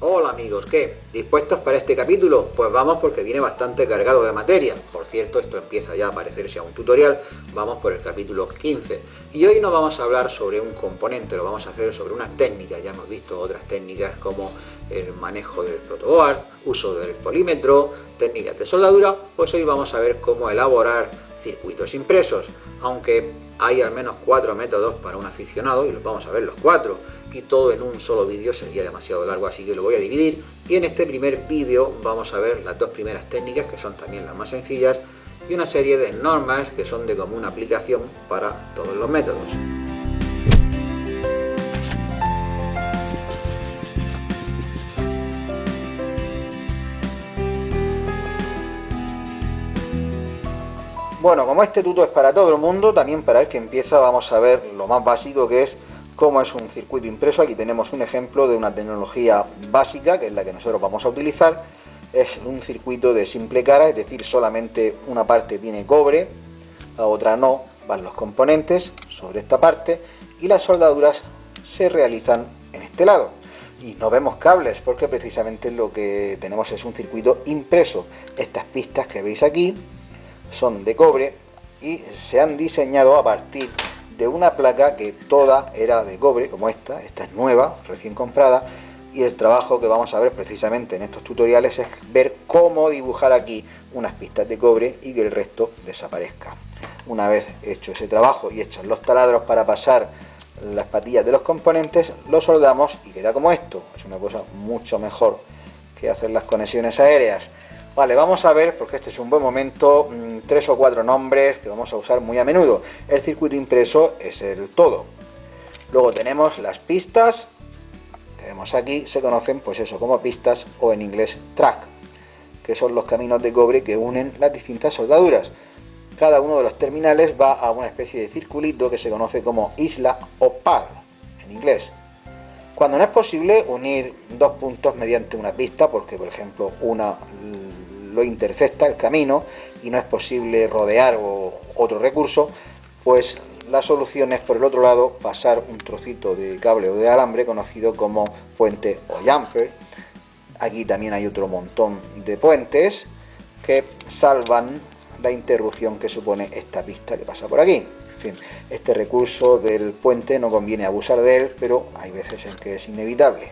Hola amigos, ¿qué? ¿Dispuestos para este capítulo? Pues vamos porque viene bastante cargado de materia. Por cierto, esto empieza ya a parecerse a un tutorial. Vamos por el capítulo 15. Y hoy no vamos a hablar sobre un componente, lo vamos a hacer sobre unas técnicas. Ya hemos visto otras técnicas como el manejo del protoboard, uso del polímetro, técnicas de soldadura. Pues hoy vamos a ver cómo elaborar circuitos impresos. Aunque hay al menos 4 métodos para un aficionado y los vamos a ver los 4. Y todo en un solo vídeo sería demasiado largo, así que lo voy a dividir. Y en este primer vídeo vamos a ver las dos primeras técnicas, que son también las más sencillas, y una serie de normas que son de común aplicación para todos los métodos. Bueno, como este tuto es para todo el mundo, también para el que empieza vamos a ver lo más básico, que es cómo es un circuito impreso. Aquí tenemos un ejemplo de una tecnología básica, que es la que nosotros vamos a utilizar. Es un circuito de simple cara, es decir, solamente una parte tiene cobre, la otra no, van los componentes sobre esta parte y las soldaduras se realizan en este lado. Y no vemos cables porque precisamente lo que tenemos es un circuito impreso. Estas pistas que veis aquí son de cobre y se han diseñado a partir de una placa que toda era de cobre, como esta es nueva, recién comprada, y el trabajo que vamos a ver precisamente en estos tutoriales es ver cómo dibujar aquí unas pistas de cobre y que el resto desaparezca. Una vez hecho ese trabajo y hechos los taladros para pasar las patillas de los componentes, lo soldamos y queda como esto. Es una cosa mucho mejor que hacer las conexiones aéreas. Vale, vamos a ver, porque este es un buen momento, 3 o 4 nombres que vamos a usar muy a menudo. El circuito impreso es el todo. Luego tenemos las pistas, que vemos aquí, se conocen pues eso como pistas o en inglés track, que son los caminos de cobre que unen las distintas soldaduras. Cada uno de los terminales va a una especie de circulito que se conoce como isla o pad en inglés. Cuando no es posible unir dos puntos mediante una pista, porque por ejemplo una lo intercepta el camino y no es posible rodear otro recurso, pues la solución es por el otro lado pasar un trocito de cable o de alambre conocido como puente o jumper. Aquí también hay otro montón de puentes que salvan la interrupción que supone esta pista que pasa por aquí. En fin, este recurso del puente no conviene abusar de él, pero hay veces en que es inevitable.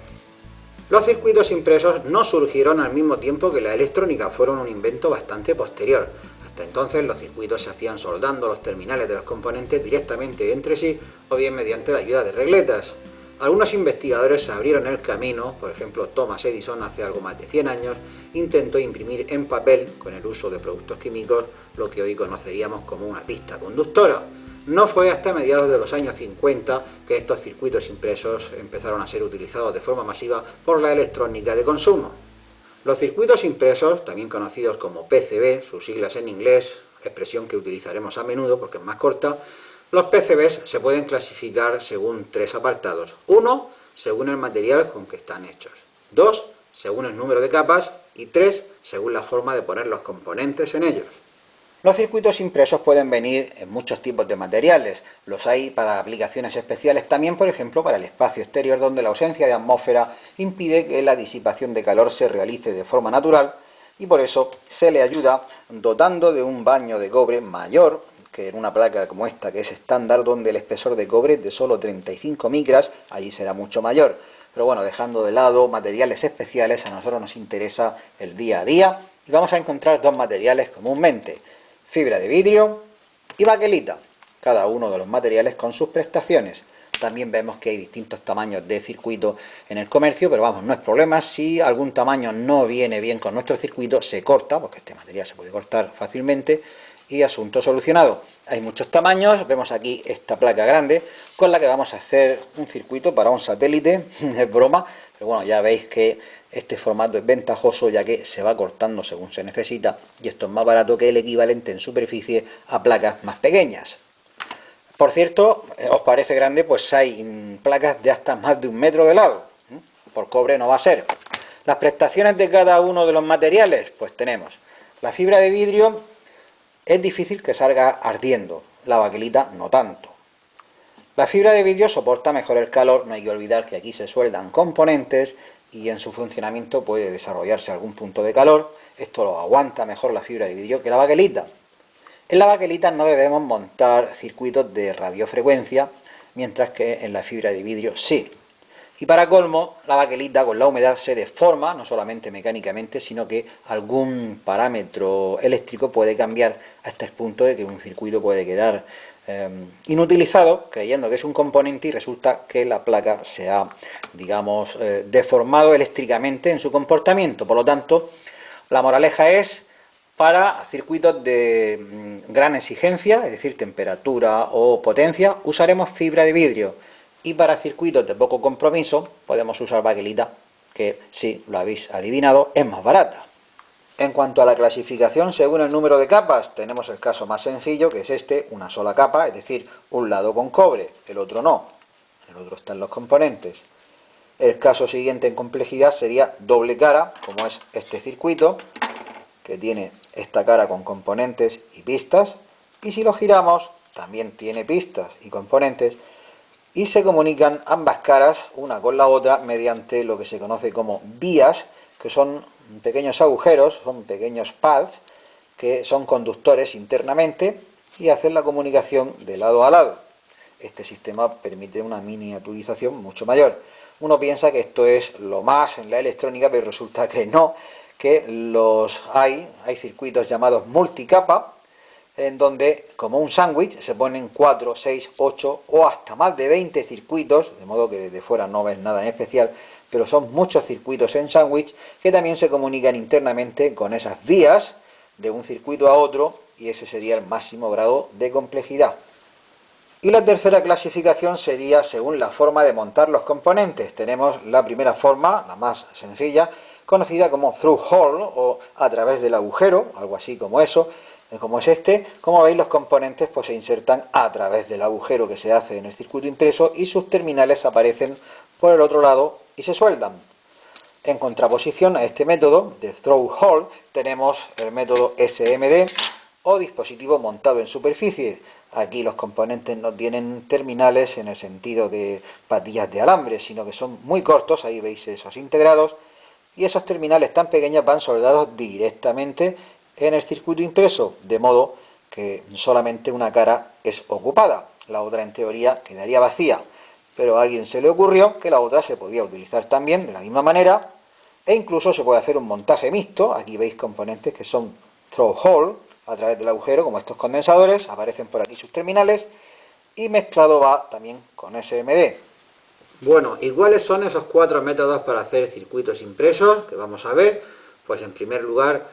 Los circuitos impresos no surgieron al mismo tiempo que la electrónica, fueron un invento bastante posterior. Hasta entonces los circuitos se hacían soldando los terminales de los componentes directamente entre sí o bien mediante la ayuda de regletas. Algunos investigadores se abrieron el camino, por ejemplo Thomas Edison hace algo más de 100 años intentó imprimir en papel con el uso de productos químicos lo que hoy conoceríamos como una pista conductora. No fue hasta mediados de los años 50 que estos circuitos impresos empezaron a ser utilizados de forma masiva por la electrónica de consumo. Los circuitos impresos, también conocidos como PCB, sus siglas en inglés, expresión que utilizaremos a menudo porque es más corta, los PCBs se pueden clasificar según 3 apartados. 1, según el material con que están hechos. 2, según el número de capas. Y 3, según la forma de poner los componentes en ellos. Los circuitos impresos pueden venir en muchos tipos de materiales. Los hay para aplicaciones especiales, también por ejemplo para el espacio exterior, donde la ausencia de atmósfera impide que la disipación de calor se realice de forma natural y por eso se le ayuda dotando de un baño de cobre mayor que en una placa como esta, que es estándar, donde el espesor de cobre es de solo 35 micras, allí será mucho mayor. Pero bueno, dejando de lado materiales especiales, a nosotros nos interesa el día a día y vamos a encontrar dos materiales comúnmente: fibra de vidrio y baquelita, cada uno de los materiales con sus prestaciones. También vemos que hay distintos tamaños de circuito en el comercio, pero vamos, no es problema. Si algún tamaño no viene bien con nuestro circuito, se corta, porque este material se puede cortar fácilmente y asunto solucionado. Hay muchos tamaños, vemos aquí esta placa grande con la que vamos a hacer un circuito para un satélite, es broma, pero bueno, ya veis que este formato es ventajoso ya que se va cortando según se necesita y esto es más barato que el equivalente en superficie a placas más pequeñas. Por cierto, ¿os parece grande? Pues hay placas de hasta más de 1 metro de lado. Por cobre no va a ser. Las prestaciones de cada uno de los materiales, pues tenemos la fibra de vidrio, es difícil que salga ardiendo, la baquelita no tanto. La fibra de vidrio soporta mejor el calor, no hay que olvidar que aquí se sueldan componentes y en su funcionamiento puede desarrollarse algún punto de calor. Esto lo aguanta mejor la fibra de vidrio que la baquelita. En la baquelita no debemos montar circuitos de radiofrecuencia, mientras que en la fibra de vidrio sí. Y para colmo, la baquelita con la humedad se deforma, no solamente mecánicamente, sino que algún parámetro eléctrico puede cambiar hasta el punto de que un circuito puede quedar inutilizado, creyendo que es un componente, y resulta que la placa se ha, digamos, deformado eléctricamente en su comportamiento. Por lo tanto, la moraleja es: para circuitos de gran exigencia, es decir, temperatura o potencia, usaremos fibra de vidrio. Y para circuitos de poco compromiso, podemos usar baquelita, que, si lo habéis adivinado, es más barata. En cuanto a la clasificación según el número de capas, tenemos el caso más sencillo, que es este: una sola capa, es decir, un lado con cobre, el otro no. El otro están los componentes. El caso siguiente en complejidad sería doble cara, como es este circuito, que tiene esta cara con componentes y pistas, y si lo giramos, también tiene pistas y componentes, y se comunican ambas caras una con la otra mediante lo que se conoce como vías, que son pequeños agujeros, son pequeños pads, que son conductores internamente y hacen la comunicación de lado a lado. Este sistema permite una miniaturización mucho mayor. Uno piensa que esto es lo más en la electrónica, pero resulta que no, que hay circuitos llamados multicapa, en donde, como un sándwich, se ponen 4, 6, 8 o hasta más de 20 circuitos, de modo que desde fuera no ves nada en especial, pero son muchos circuitos en sándwich que también se comunican internamente con esas vías de un circuito a otro, y ese sería el máximo grado de complejidad. Y la tercera clasificación sería según la forma de montar los componentes. Tenemos la primera forma, la más sencilla, conocida como through hole, o a través del agujero, algo así como eso, como es este. Como veis, los componentes pues se insertan a través del agujero que se hace en el circuito impreso, y sus terminales aparecen por el otro lado y se sueldan. En contraposición a este método de through hole, tenemos el método SMD, o dispositivo montado en superficie. Aquí los componentes no tienen terminales en el sentido de patillas de alambre, sino que son muy cortos. Ahí veis esos integrados, y esos terminales tan pequeños van soldados directamente en el circuito impreso, de modo que solamente una cara es ocupada, la otra en teoría quedaría vacía. Pero a alguien se le ocurrió que la otra se podía utilizar también de la misma manera, e incluso se puede hacer un montaje mixto. Aquí veis componentes que son through hole, a través del agujero, como estos condensadores, aparecen por aquí sus terminales, y mezclado va también con SMD. Bueno, ¿y cuáles son esos 4 métodos para hacer circuitos impresos que vamos a ver? Pues en primer lugar,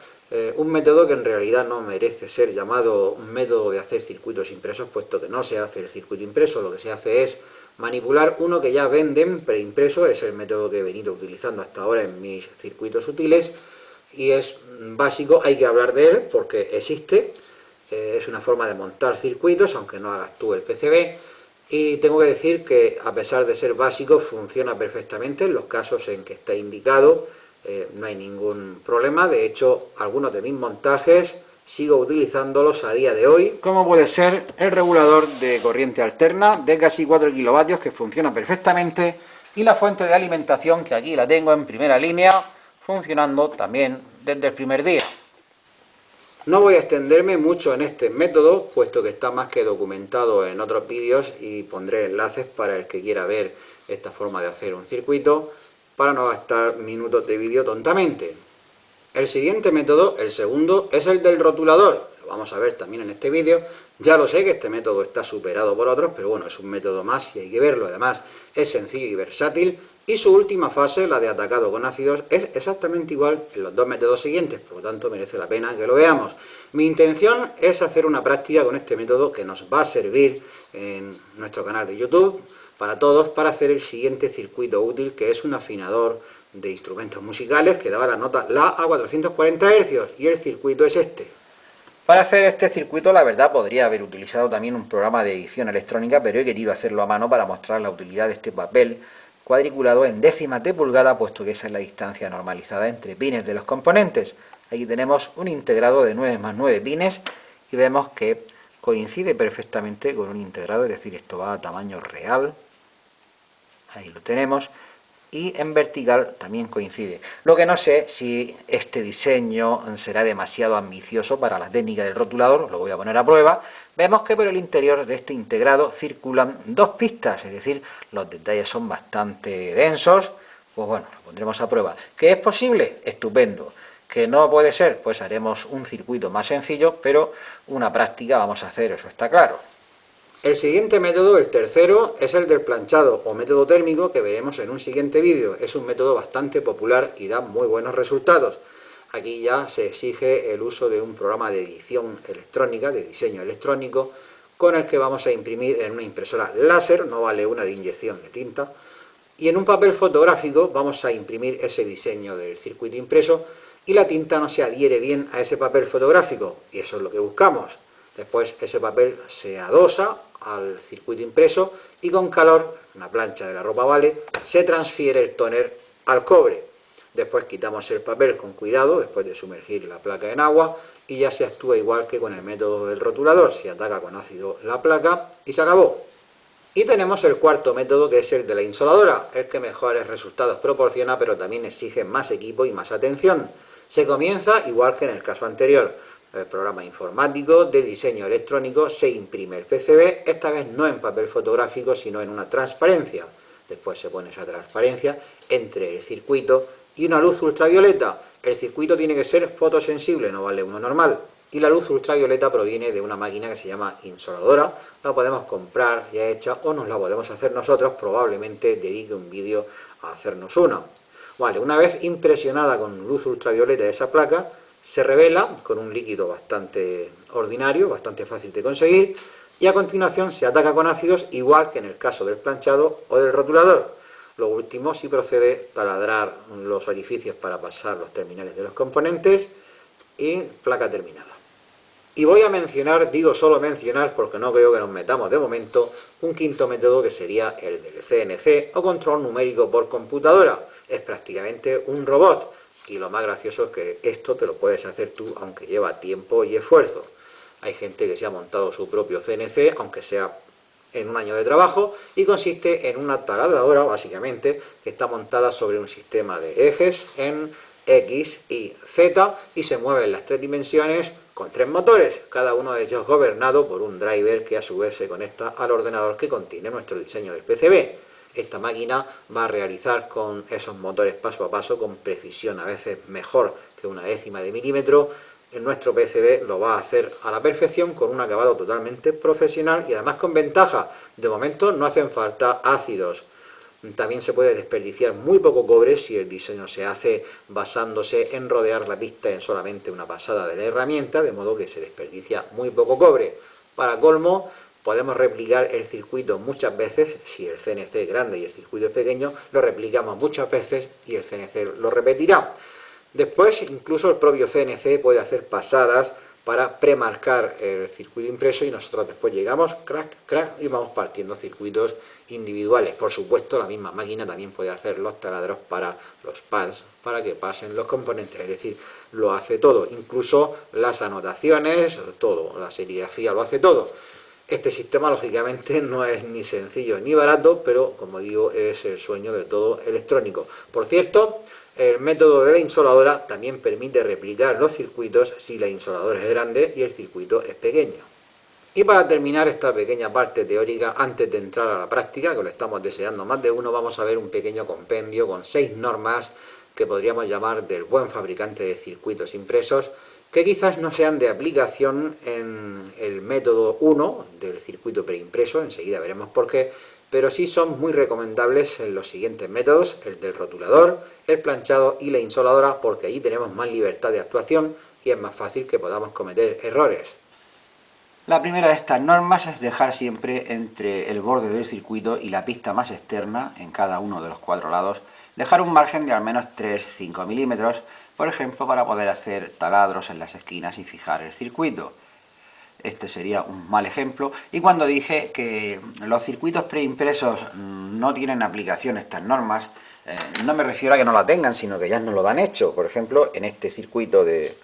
un método que en realidad no merece ser llamado un método de hacer circuitos impresos, puesto que no se hace el circuito impreso, lo que se hace es manipular uno que ya venden preimpreso. Es el método que he venido utilizando hasta ahora en mis circuitos útiles, y es básico, hay que hablar de él porque existe. Es una forma de montar circuitos, aunque no hagas tú el PCB, y tengo que decir que, a pesar de ser básico, funciona perfectamente en los casos en que está indicado. No hay ningún problema. De hecho, algunos de mis montajes sigo utilizándolos a día de hoy, como puede ser el regulador de corriente alterna de casi 4 kilovatios, que funciona perfectamente, y la fuente de alimentación, que aquí la tengo en primera línea, funcionando también desde el primer día. No voy a extenderme mucho en este método, puesto que está más que documentado en otros vídeos, y pondré enlaces para el que quiera ver esta forma de hacer un circuito, para no gastar minutos de vídeo tontamente. El siguiente método, el segundo, es el del rotulador. Lo vamos a ver también en este vídeo. Ya lo sé que este método está superado por otros, pero bueno, es un método más y hay que verlo. Además, es sencillo y versátil. Y su última fase, la de atacado con ácidos, es exactamente igual en los dos métodos siguientes, por lo tanto merece la pena que lo veamos. Mi intención es hacer una práctica con este método que nos va a servir en nuestro canal de YouTube para todos, para hacer el siguiente circuito útil, que es un afinador de instrumentos musicales que daba la nota La a 440 Hz, y el circuito es este. Para hacer este circuito, la verdad, podría haber utilizado también un programa de edición electrónica, pero he querido hacerlo a mano para mostrar la utilidad de este papel cuadriculado en décimas de pulgada, puesto que esa es la distancia normalizada entre pines de los componentes. Aquí tenemos un integrado de 9 más 9 pines, y vemos que coincide perfectamente con un integrado, es decir, esto va a tamaño real. Ahí lo tenemos. y en vertical también coincide. Lo que no sé si este diseño será demasiado ambicioso para la técnica del rotulador, lo voy a poner a prueba. Vemos que por el interior de este integrado circulan dos pistas, es decir, los detalles son bastante densos. Pues bueno, lo pondremos a prueba. ¿Que es posible? Estupendo. ¿Que no puede ser? Pues haremos un circuito más sencillo, pero una práctica vamos a hacer, eso está claro. El siguiente método, el tercero, es el del planchado o método térmico que veremos en un siguiente vídeo. Es un método bastante popular y da muy buenos resultados. Aquí ya se exige el uso de un programa de edición electrónica, de diseño electrónico, con el que vamos a imprimir en una impresora láser, no vale una de inyección de tinta, y en un papel fotográfico vamos a imprimir ese diseño del circuito impreso y la tinta no se adhiere bien a ese papel fotográfico, y eso es lo que buscamos. Después ese papel se adosa al circuito impreso y con calor, una plancha de la ropa vale, se transfiere el tóner al cobre. Después quitamos el papel con cuidado, después de sumergir la placa en agua, y ya se actúa igual que con el método del rotulador, se ataca con ácido la placa y se acabó. Y tenemos el cuarto método, que es el de la insoladora, el que mejores resultados proporciona, pero también exige más equipo y más atención. Se comienza igual que en el caso anterior. El programa informático de diseño electrónico se imprime el PCB, esta vez no en papel fotográfico, sino en una transparencia. Después se pone esa transparencia entre el circuito y una luz ultravioleta. El circuito tiene que ser fotosensible, no vale uno normal. Y la luz ultravioleta proviene de una máquina que se llama insoladora. La podemos comprar ya hecha o nos la podemos hacer nosotros. Probablemente dedique un vídeo a hacernos una. Vale, una vez impresionada con luz ultravioleta esa placa, se revela con un líquido bastante ordinario, bastante fácil de conseguir, y a continuación se ataca con ácidos, igual que en el caso del planchado o del rotulador. Lo último, si procede, taladrar los orificios para pasar los terminales de los componentes y placa terminada. Y voy a mencionar, digo solo mencionar porque no creo que nos metamos de momento, un quinto método que sería el del CNC o control numérico por computadora. Es prácticamente un robot y lo más gracioso es que esto te lo puedes hacer tú, aunque lleva tiempo y esfuerzo. Hay gente que se ha montado su propio CNC, aunque sea en un año de trabajo, y consiste en una taladradora, básicamente, que está montada sobre un sistema de ejes en X, Y, Z, y se mueve en las tres dimensiones con tres motores, cada uno de ellos gobernado por un driver que a su vez se conecta al ordenador que contiene nuestro diseño del PCB. Esta máquina va a realizar con esos motores paso a paso, con precisión a veces mejor que una décima de milímetro. En nuestro PCB lo va a hacer a la perfección con un acabado totalmente profesional y además con ventaja. De momento no hacen falta ácidos. También se puede desperdiciar muy poco cobre si el diseño se hace basándose en rodear la pista en solamente una pasada de la herramienta, de modo que se desperdicia muy poco cobre. Para colmo, podemos replicar el circuito muchas veces, si el CNC es grande y el circuito es pequeño, lo replicamos muchas veces y el CNC lo repetirá. Después, incluso el propio CNC puede hacer pasadas para premarcar el circuito impreso y nosotros después llegamos, crack, crack, y vamos partiendo circuitos individuales. Por supuesto, la misma máquina también puede hacer los taladros para los pads, para que pasen los componentes, es decir, lo hace todo, incluso las anotaciones, todo, la serigrafía lo hace todo. Este sistema, lógicamente, no es ni sencillo ni barato, pero, como digo, es el sueño de todo electrónico. Por cierto, el método de la insoladora también permite replicar los circuitos si la insoladora es grande y el circuito es pequeño. Y para terminar esta pequeña parte teórica, antes de entrar a la práctica, que lo estamos deseando más de uno, vamos a ver un pequeño compendio con 6 normas que podríamos llamar del buen fabricante de circuitos impresos, que quizás no sean de aplicación en el método 1 del circuito preimpreso, enseguida veremos por qué, pero sí son muy recomendables en los siguientes métodos, el del rotulador, el planchado y la insoladora, porque allí tenemos más libertad de actuación y es más fácil que podamos cometer errores. La primera de estas normas es dejar siempre entre el borde del circuito y la pista más externa, en cada uno de los 4 lados, dejar un margen de al menos 3-5 milímetros, por ejemplo, para poder hacer taladros en las esquinas y fijar el circuito. Este sería un mal ejemplo. Y cuando dije que los circuitos preimpresos no tienen aplicación estas normas, no me refiero a que no la tengan, sino que ya nos lo dan hecho. Por ejemplo, en este circuito de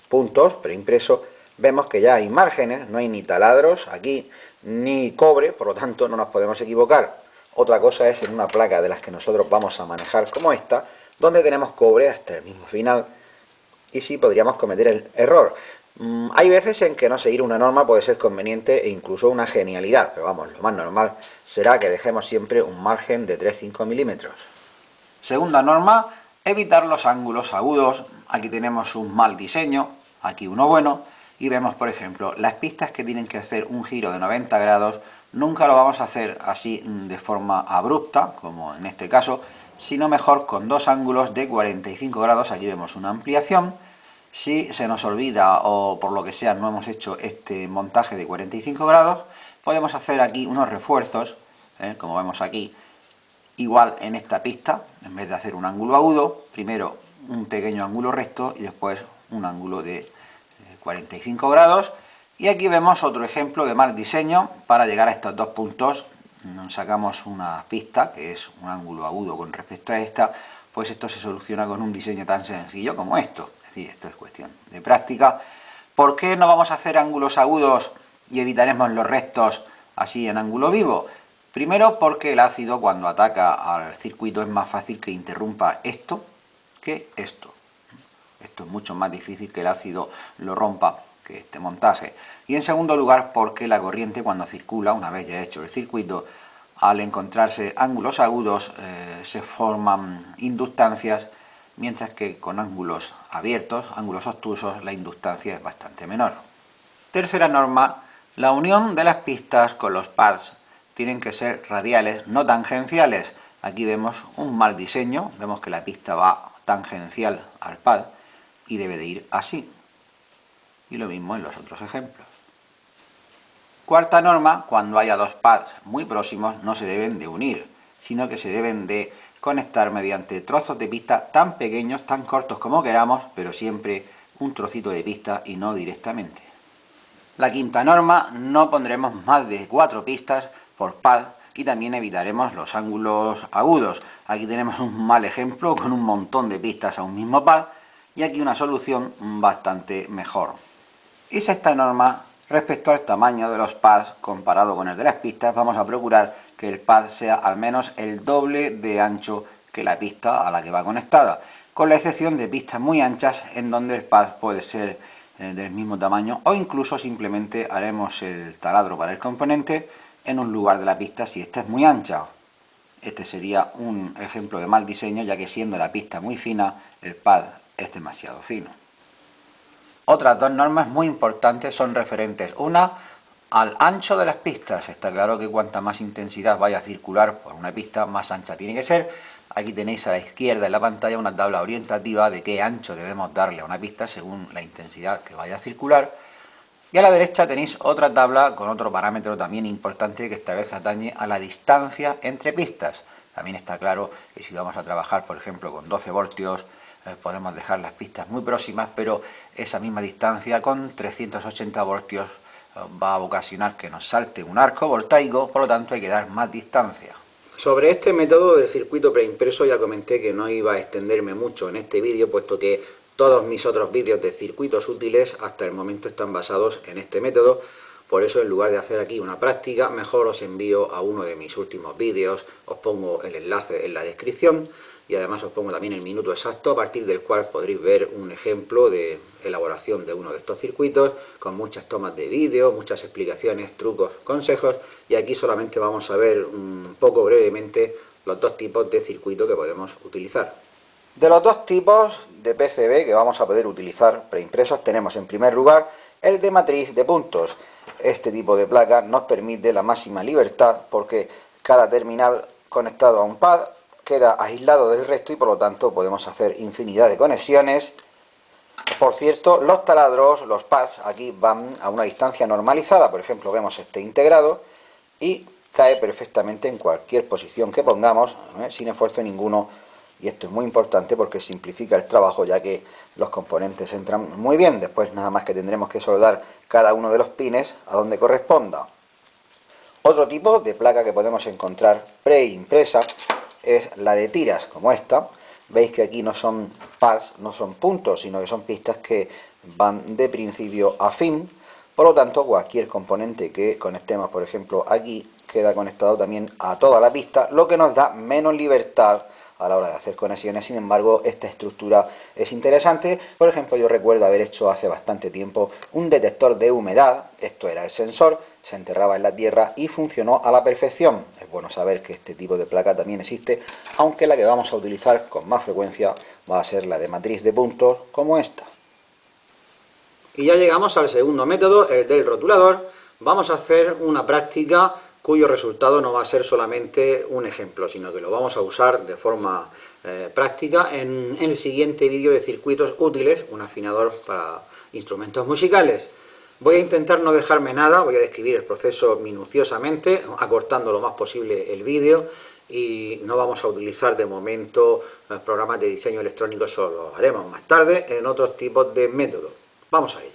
puntos preimpreso, vemos que ya hay márgenes, no hay ni taladros aquí, ni cobre, por lo tanto no nos podemos equivocar. Otra cosa es en una placa de las que nosotros vamos a manejar como esta, donde tenemos cobre hasta el mismo final, y sí podríamos cometer el error. Hay veces en que no seguir una norma puede ser conveniente e incluso una genialidad, pero vamos, lo más normal será que dejemos siempre un margen de 3-5 milímetros. Segunda norma, evitar los ángulos agudos. Aquí tenemos un mal diseño, aquí uno bueno, y vemos, por ejemplo, las pistas que tienen que hacer un giro de 90 grados, nunca lo vamos a hacer así de forma abrupta, como en este caso, sino mejor con dos ángulos de 45 grados. Aquí vemos una ampliación. Si se nos olvida o por lo que sea no hemos hecho este montaje de 45 grados, podemos hacer aquí unos refuerzos, como vemos aquí, igual en esta pista, en vez de hacer un ángulo agudo, primero un pequeño ángulo recto y después un ángulo de 45 grados. Y aquí vemos otro ejemplo de mal diseño. Para llegar a estos dos puntos sacamos una pista que es un ángulo agudo con respecto a esta, pues esto se soluciona con un diseño tan sencillo como esto. Es decir, esto es cuestión de práctica. ¿Por qué no vamos a hacer ángulos agudos y evitaremos los rectos así en ángulo vivo? Primero porque el ácido cuando ataca al circuito es más fácil que interrumpa esto que esto. Esto es mucho más difícil que el ácido lo rompa que este montaje. Y en segundo lugar porque la corriente cuando circula, una vez ya hecho el circuito, al encontrarse ángulos agudos se forman inductancias, mientras que con ángulos abiertos, ángulos obtusos, la inductancia es bastante menor. Tercera norma, la unión de las pistas con los pads tienen que ser radiales, no tangenciales. Aquí vemos un mal diseño, vemos que la pista va tangencial al pad y debe de ir así. Y lo mismo en los otros ejemplos. Cuarta norma, cuando haya dos pads muy próximos no se deben de unir, sino que se deben de conectar mediante trozos de pista tan pequeños, tan cortos como queramos, pero siempre un trocito de pista y no directamente. La quinta norma, no pondremos más de 4 pistas por pad y también evitaremos los ángulos agudos. Aquí tenemos un mal ejemplo con un montón de pistas a un mismo pad y aquí una solución bastante mejor. Y sexta norma, respecto al tamaño de los pads comparado con el de las pistas, vamos a procurar que el pad sea al menos el doble de ancho que la pista a la que va conectada, con la excepción de pistas muy anchas en donde el pad puede ser del mismo tamaño o incluso simplemente haremos el taladro para el componente en un lugar de la pista si esta es muy ancha. Este sería un ejemplo de mal diseño, ya que siendo la pista muy fina, el pad es demasiado fino. Otras dos normas muy importantes son referentes. Una, al ancho de las pistas. Está claro que cuanta más intensidad vaya a circular por una pista, más ancha tiene que ser. Aquí tenéis a la izquierda en la pantalla una tabla orientativa de qué ancho debemos darle a una pista según la intensidad que vaya a circular. Y a la derecha tenéis otra tabla con otro parámetro también importante que esta vez atañe a la distancia entre pistas. También está claro que si vamos a trabajar, por ejemplo, con 12 voltios, podemos dejar las pistas muy próximas, pero esa misma distancia con 380 voltios va a ocasionar que nos salte un arco voltaico, por lo tanto hay que dar más distancia. Sobre este método del circuito preimpreso ya comenté que no iba a extenderme mucho en este vídeo, puesto que todos mis otros vídeos de circuitos útiles hasta el momento están basados en este método. Por eso, en lugar de hacer aquí una práctica, mejor os envío a uno de mis últimos vídeos. Os pongo el enlace en la descripción y además os pongo también el minuto exacto a partir del cual podréis ver un ejemplo de elaboración de uno de estos circuitos con muchas tomas de vídeo, muchas explicaciones, trucos, consejos, y aquí solamente vamos a ver un poco brevemente los dos tipos de circuito que podemos utilizar. De los dos tipos de PCB que vamos a poder utilizar preimpresos tenemos en primer lugar el de matriz de puntos. Este tipo de placa nos permite la máxima libertad porque cada terminal conectado a un pad queda aislado del resto y por lo tanto podemos hacer infinidad de conexiones. Por cierto, los taladros, los pads, aquí van a una distancia normalizada. Por ejemplo, vemos este integrado y cae perfectamente en cualquier posición que pongamos, sin esfuerzo ninguno. Y esto es muy importante porque simplifica el trabajo, ya que los componentes entran muy bien. Después nada más que tendremos que soldar cada uno de los pines a donde corresponda. Otro tipo de placa que podemos encontrar preimpresa es la de tiras, como esta. Veis que aquí no son pads, no son puntos, sino que son pistas que van de principio a fin. Por lo tanto, cualquier componente que conectemos, por ejemplo, aquí, queda conectado también a toda la pista, lo que nos da menos libertad a la hora de hacer conexiones. Sin embargo, esta estructura es interesante. Por ejemplo, yo recuerdo haber hecho hace bastante tiempo un detector de humedad. Esto era el sensor, se enterraba en la tierra y funcionó a la perfección. Es bueno saber que este tipo de placa también existe, aunque la que vamos a utilizar con más frecuencia va a ser la de matriz de puntos, como esta. Y ya llegamos al segundo método, el del rotulador. Vamos a hacer una práctica cuyo resultado no va a ser solamente un ejemplo, sino que lo vamos a usar de forma práctica en el siguiente vídeo de circuitos útiles, un afinador para instrumentos musicales. Voy a intentar no dejarme nada, voy a describir el proceso minuciosamente, acortando lo más posible el vídeo, y no vamos a utilizar de momento programas de diseño electrónico, eso lo haremos más tarde en otros tipos de métodos. Vamos a ello.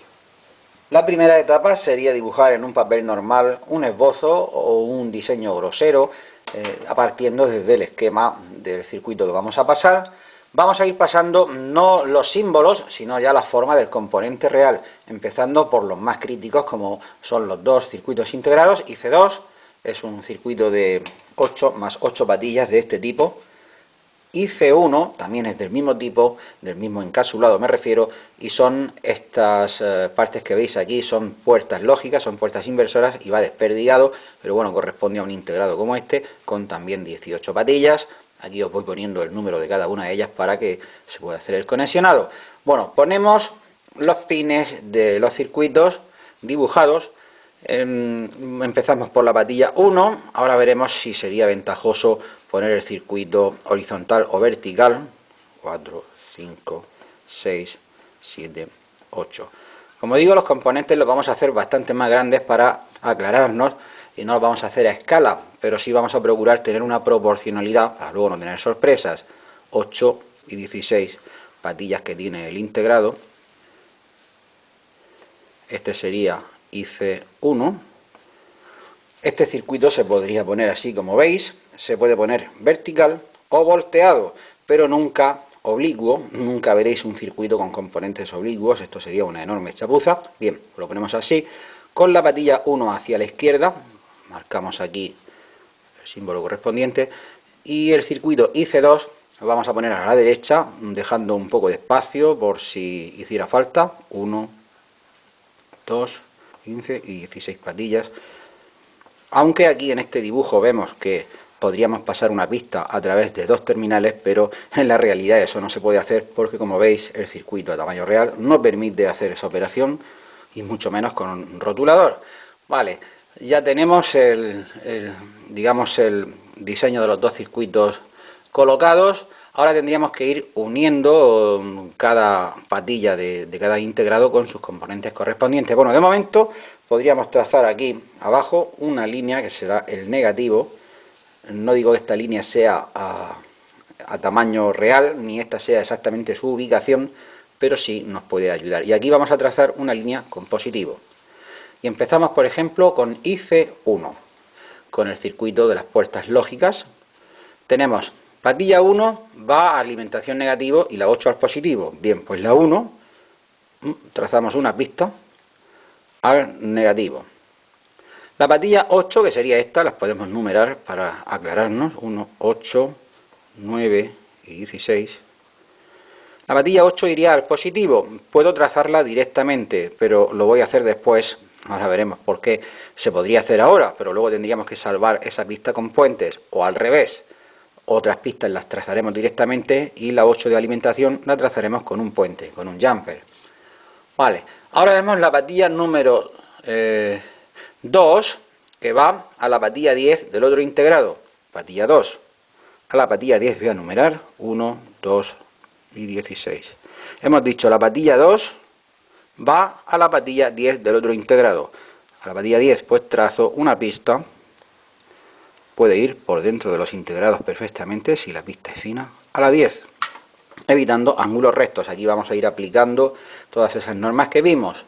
La primera etapa sería dibujar en un papel normal un esbozo o un diseño grosero, partiendo desde el esquema del circuito que vamos a pasar. Vamos a ir pasando no los símbolos, sino ya la forma del componente real, empezando por los más críticos, como son los dos circuitos integrados. IC2 es un circuito de 8 más 8 patillas de este tipo. IC1 también es del mismo tipo, del mismo encapsulado me refiero, y son estas partes que veis aquí, son puertas lógicas, son puertas inversoras y va desperdigado, pero bueno, corresponde a un integrado como este, con también 18 patillas. Aquí os voy poniendo el número de cada una de ellas para que se pueda hacer el conexionado. Bueno, ponemos los pines de los circuitos dibujados. Empezamos por la patilla 1, ahora veremos si sería ventajoso poner el circuito horizontal o vertical. 4, 5, 6, 7, 8. Como digo, los componentes los vamos a hacer bastante más grandes para aclararnos y no los vamos a hacer a escala, pero sí vamos a procurar tener una proporcionalidad para luego no tener sorpresas. 8 y 16 patillas que tiene el integrado. Este sería IC1. Este circuito se podría poner así como veis, se puede poner vertical o volteado, pero nunca oblicuo. Nunca veréis un circuito con componentes oblicuos, esto sería una enorme chapuza. Bien, lo ponemos así, con la patilla 1 hacia la izquierda, marcamos aquí el símbolo correspondiente, y el circuito IC2 lo vamos a poner a la derecha, dejando un poco de espacio por si hiciera falta. 1, 2, 15 y 16 patillas. Aunque aquí en este dibujo vemos que podríamos pasar una pista a través de dos terminales, pero en la realidad eso no se puede hacer porque, como veis, el circuito a tamaño real no permite hacer esa operación, y mucho menos con un rotulador. Vale, ya tenemos digamos, el diseño de los dos circuitos colocados. Ahora tendríamos que ir uniendo cada patilla de cada integrado con sus componentes correspondientes. Bueno, de momento podríamos trazar aquí abajo una línea que será el negativo. No digo que esta línea sea a tamaño real, ni esta sea exactamente su ubicación, pero sí nos puede ayudar. Y aquí vamos a trazar una línea con positivo. Y empezamos, por ejemplo, con IC1, con el circuito de las puertas lógicas. Tenemos patilla 1 va a alimentación negativo y la 8 al positivo. Bien, pues la 1 trazamos una pista al negativo. La patilla 8, que sería esta, las podemos numerar para aclararnos. 1, 8, 9 y 16. La patilla 8 iría al positivo. Puedo trazarla directamente, pero lo voy a hacer después. Ahora veremos por qué. Se podría hacer ahora, pero luego tendríamos que salvar esa pista con puentes, o al revés. Otras pistas las trazaremos directamente y la 8 de alimentación la trazaremos con un puente, con un jumper. Vale, ahora vemos la patilla número 2, que va a la patilla 10 del otro integrado. Patilla 2. A la patilla 10 voy a numerar 1, 2 y 16. Hemos dicho la patilla 2 va a la patilla 10 del otro integrado. A la patilla 10 pues trazo una pista. Puede ir por dentro de los integrados perfectamente si la pista es fina, a la 10, evitando ángulos rectos. Aquí vamos a ir aplicando todas esas normas que vimos.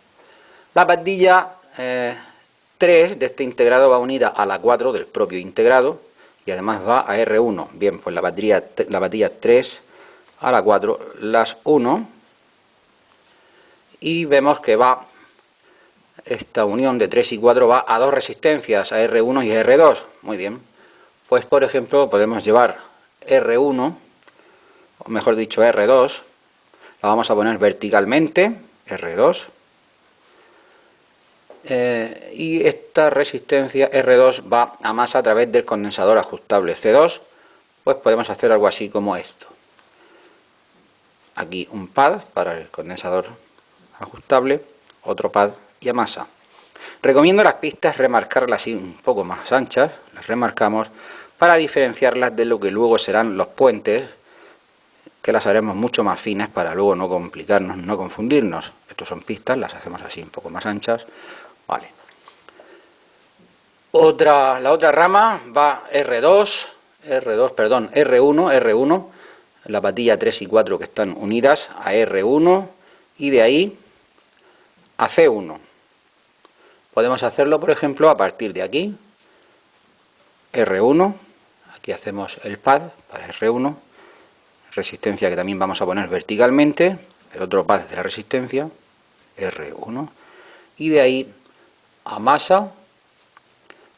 La patilla 3 de este integrado va unida a la 4 del propio integrado y además va a R1. Bien, pues la patilla 3 a la 4 las 1 y vemos que va esta unión de 3 y 4 va a dos resistencias, a R1 y R2. Muy bien. Pues por ejemplo podemos llevar R1, o mejor dicho R2, la vamos a poner verticalmente, R2, y esta resistencia R2 va a masa a través del condensador ajustable C2, pues podemos hacer algo así como esto. Aquí un pad para el condensador ajustable, otro pad y a masa. Recomiendo las pistas remarcarlas así un poco más anchas, las remarcamos para diferenciarlas de lo que luego serán los puentes, que las haremos mucho más finas para luego no complicarnos, no confundirnos. Estos son pistas, las hacemos así un poco más anchas. Vale. La otra rama va R1, la patilla 3 y 4 que están unidas a R1 y de ahí a C1. Podemos hacerlo, por ejemplo, a partir de aquí, R1, aquí hacemos el pad para R1, resistencia que también vamos a poner verticalmente, el otro pad de la resistencia, R1, y de ahí a masa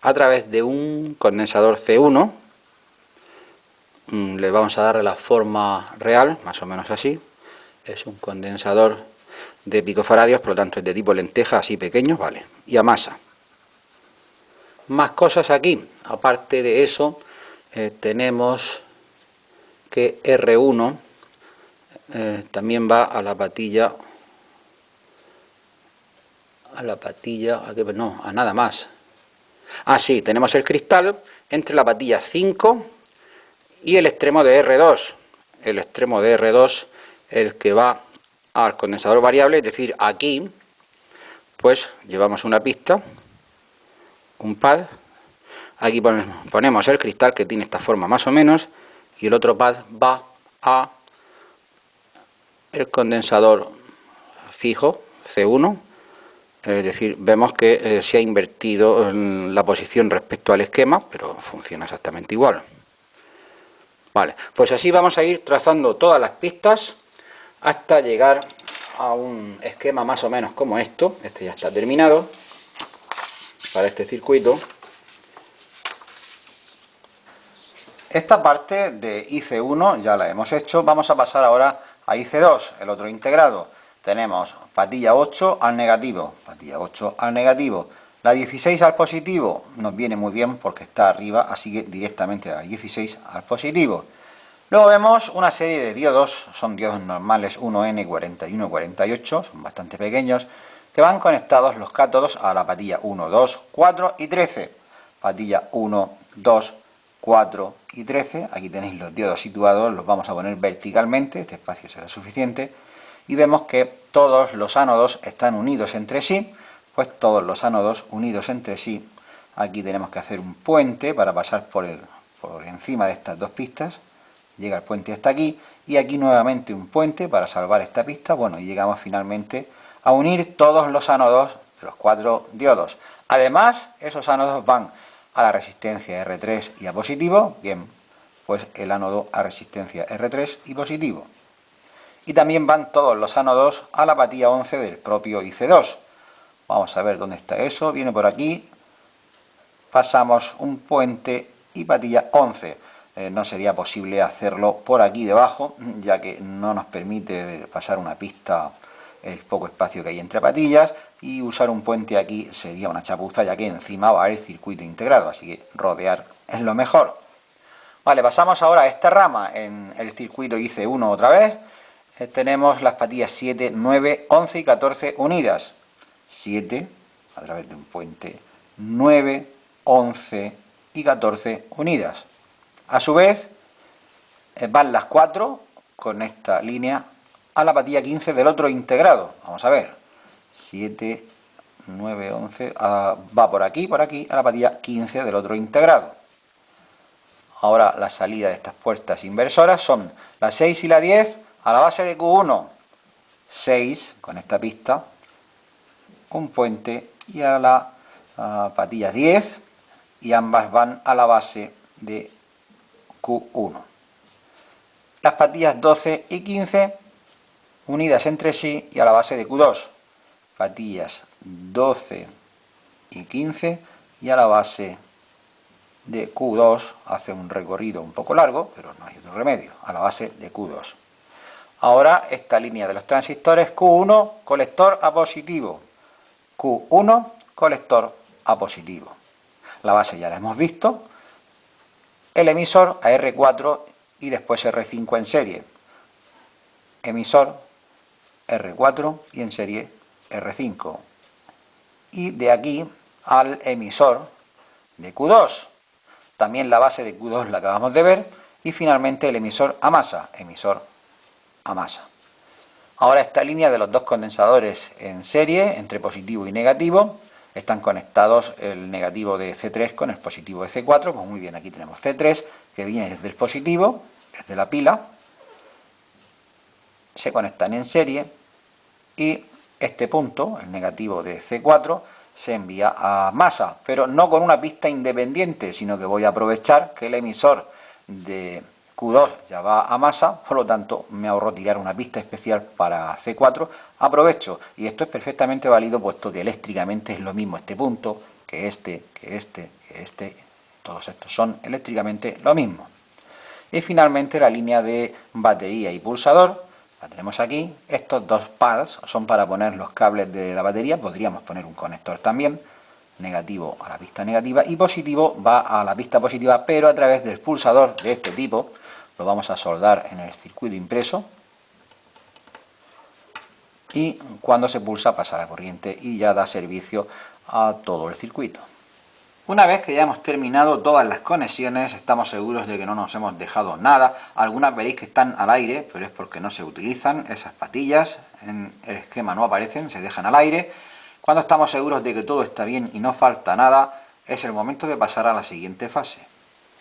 a través de un condensador C1, le vamos a dar la forma real, más o menos así, es un condensador de picofaradios, por lo tanto es de tipo lenteja, así pequeño, vale, y a masa. Más cosas aquí, aparte de eso, tenemos que R1 también va a la patilla, a nada más. Ah, sí, tenemos el cristal entre la patilla 5 y el extremo de R2. El extremo de R2, el que va al condensador variable, es decir, aquí, pues llevamos una pista, un pad, aquí ponemos el cristal que tiene esta forma más o menos, y el otro pad va a el condensador fijo, C1, es decir, vemos que se ha invertido en la posición respecto al esquema, pero funciona exactamente igual. Vale, pues así vamos a ir trazando todas las pistas hasta llegar a un esquema más o menos como esto. Este ya está terminado para este circuito. Esta parte de IC1 ya la hemos hecho. Vamos a pasar ahora a IC2, el otro integrado. Tenemos patilla 8 al negativo, patilla 8 al negativo. La 16 al positivo nos viene muy bien porque está arriba, así que directamente a 16 al positivo. Luego vemos una serie de diodos, son diodos normales 1N, 41, 48, son bastante pequeños, que van conectados los cátodos a la patilla 1, 2, 4 y 13. Patilla 1, 2, 4 y 13, aquí tenéis los diodos situados, los vamos a poner verticalmente, este espacio será suficiente, y vemos que todos los ánodos están unidos entre sí, pues todos los ánodos unidos entre sí, aquí tenemos que hacer un puente para pasar por encima de estas dos pistas, llega el puente hasta aquí, y aquí nuevamente un puente para salvar esta pista, bueno, y llegamos finalmente a unir todos los ánodos de los 4 diodos. Además, esos ánodos van a la resistencia R3 y a positivo, bien, pues el ánodo a resistencia R3 y positivo. Y también van todos los ánodos a la patilla 11 del propio IC2. Vamos a ver dónde está eso, viene por aquí, pasamos un puente y patilla 11. No sería posible hacerlo por aquí debajo, ya que no nos permite pasar una pista el poco espacio que hay entre patillas, y usar un puente aquí sería una chapuza, ya que encima va el circuito integrado, así que rodear es lo mejor. Vale, pasamos ahora a esta rama en el circuito IC1 otra vez. Tenemos las patillas 7, 9, 11 y 14 unidas. 7 a través de un puente, 9, 11 y 14 unidas. A su vez, van las 4 con esta línea a la patilla 15 del otro integrado. Vamos a ver. 7, 9, 11, va por aquí, a la patilla 15 del otro integrado. Ahora la salida de estas puertas inversoras son la 6 y la 10 a la base de Q1. 6 con esta pista, un puente, y a la patilla 10, y ambas van a la base de Q1. Las patillas 12 y 15 unidas entre sí y a la base de Q2. Patillas 12 y 15, y a la base de Q2 hace un recorrido un poco largo, pero no hay otro remedio, a la base de Q2. Ahora esta línea de los transistores, Q1 colector A positivo, Q1 colector A positivo. La base ya la hemos visto, el emisor a R4 y después R5 en serie. Emisor R4 y en serie R5. Y de aquí al emisor de Q2. También la base de Q2 la acabamos de ver. Y finalmente el emisor a masa. Emisor a masa. Ahora esta línea de los dos condensadores en serie, entre positivo y negativo, están conectados el negativo de C3 con el positivo de C4. Pues muy bien, aquí tenemos C3 que viene desde el positivo, desde la pila, se conectan en serie y este punto, el negativo de C4, se envía a masa, pero no con una pista independiente, sino que voy a aprovechar que el emisor de Q2 ya va a masa, por lo tanto me ahorro tirar una pista especial para C4, aprovecho, y esto es perfectamente válido puesto que eléctricamente es lo mismo este punto que este, todos estos son eléctricamente lo mismo. Y finalmente la línea de batería y pulsador, la tenemos aquí. Estos dos pads son para poner los cables de la batería, podríamos poner un conector también, negativo a la pista negativa y positivo va a la pista positiva, pero a través del pulsador de este tipo. Lo vamos a soldar en el circuito impreso y cuando se pulsa pasa la corriente y ya da servicio a todo el circuito. Una vez que ya hemos terminado todas las conexiones, estamos seguros de que no nos hemos dejado nada. Algunas veréis que están al aire, pero es porque no se utilizan esas patillas. En el esquema no aparecen, se dejan al aire. Cuando estamos seguros de que todo está bien y no falta nada, es el momento de pasar a la siguiente fase.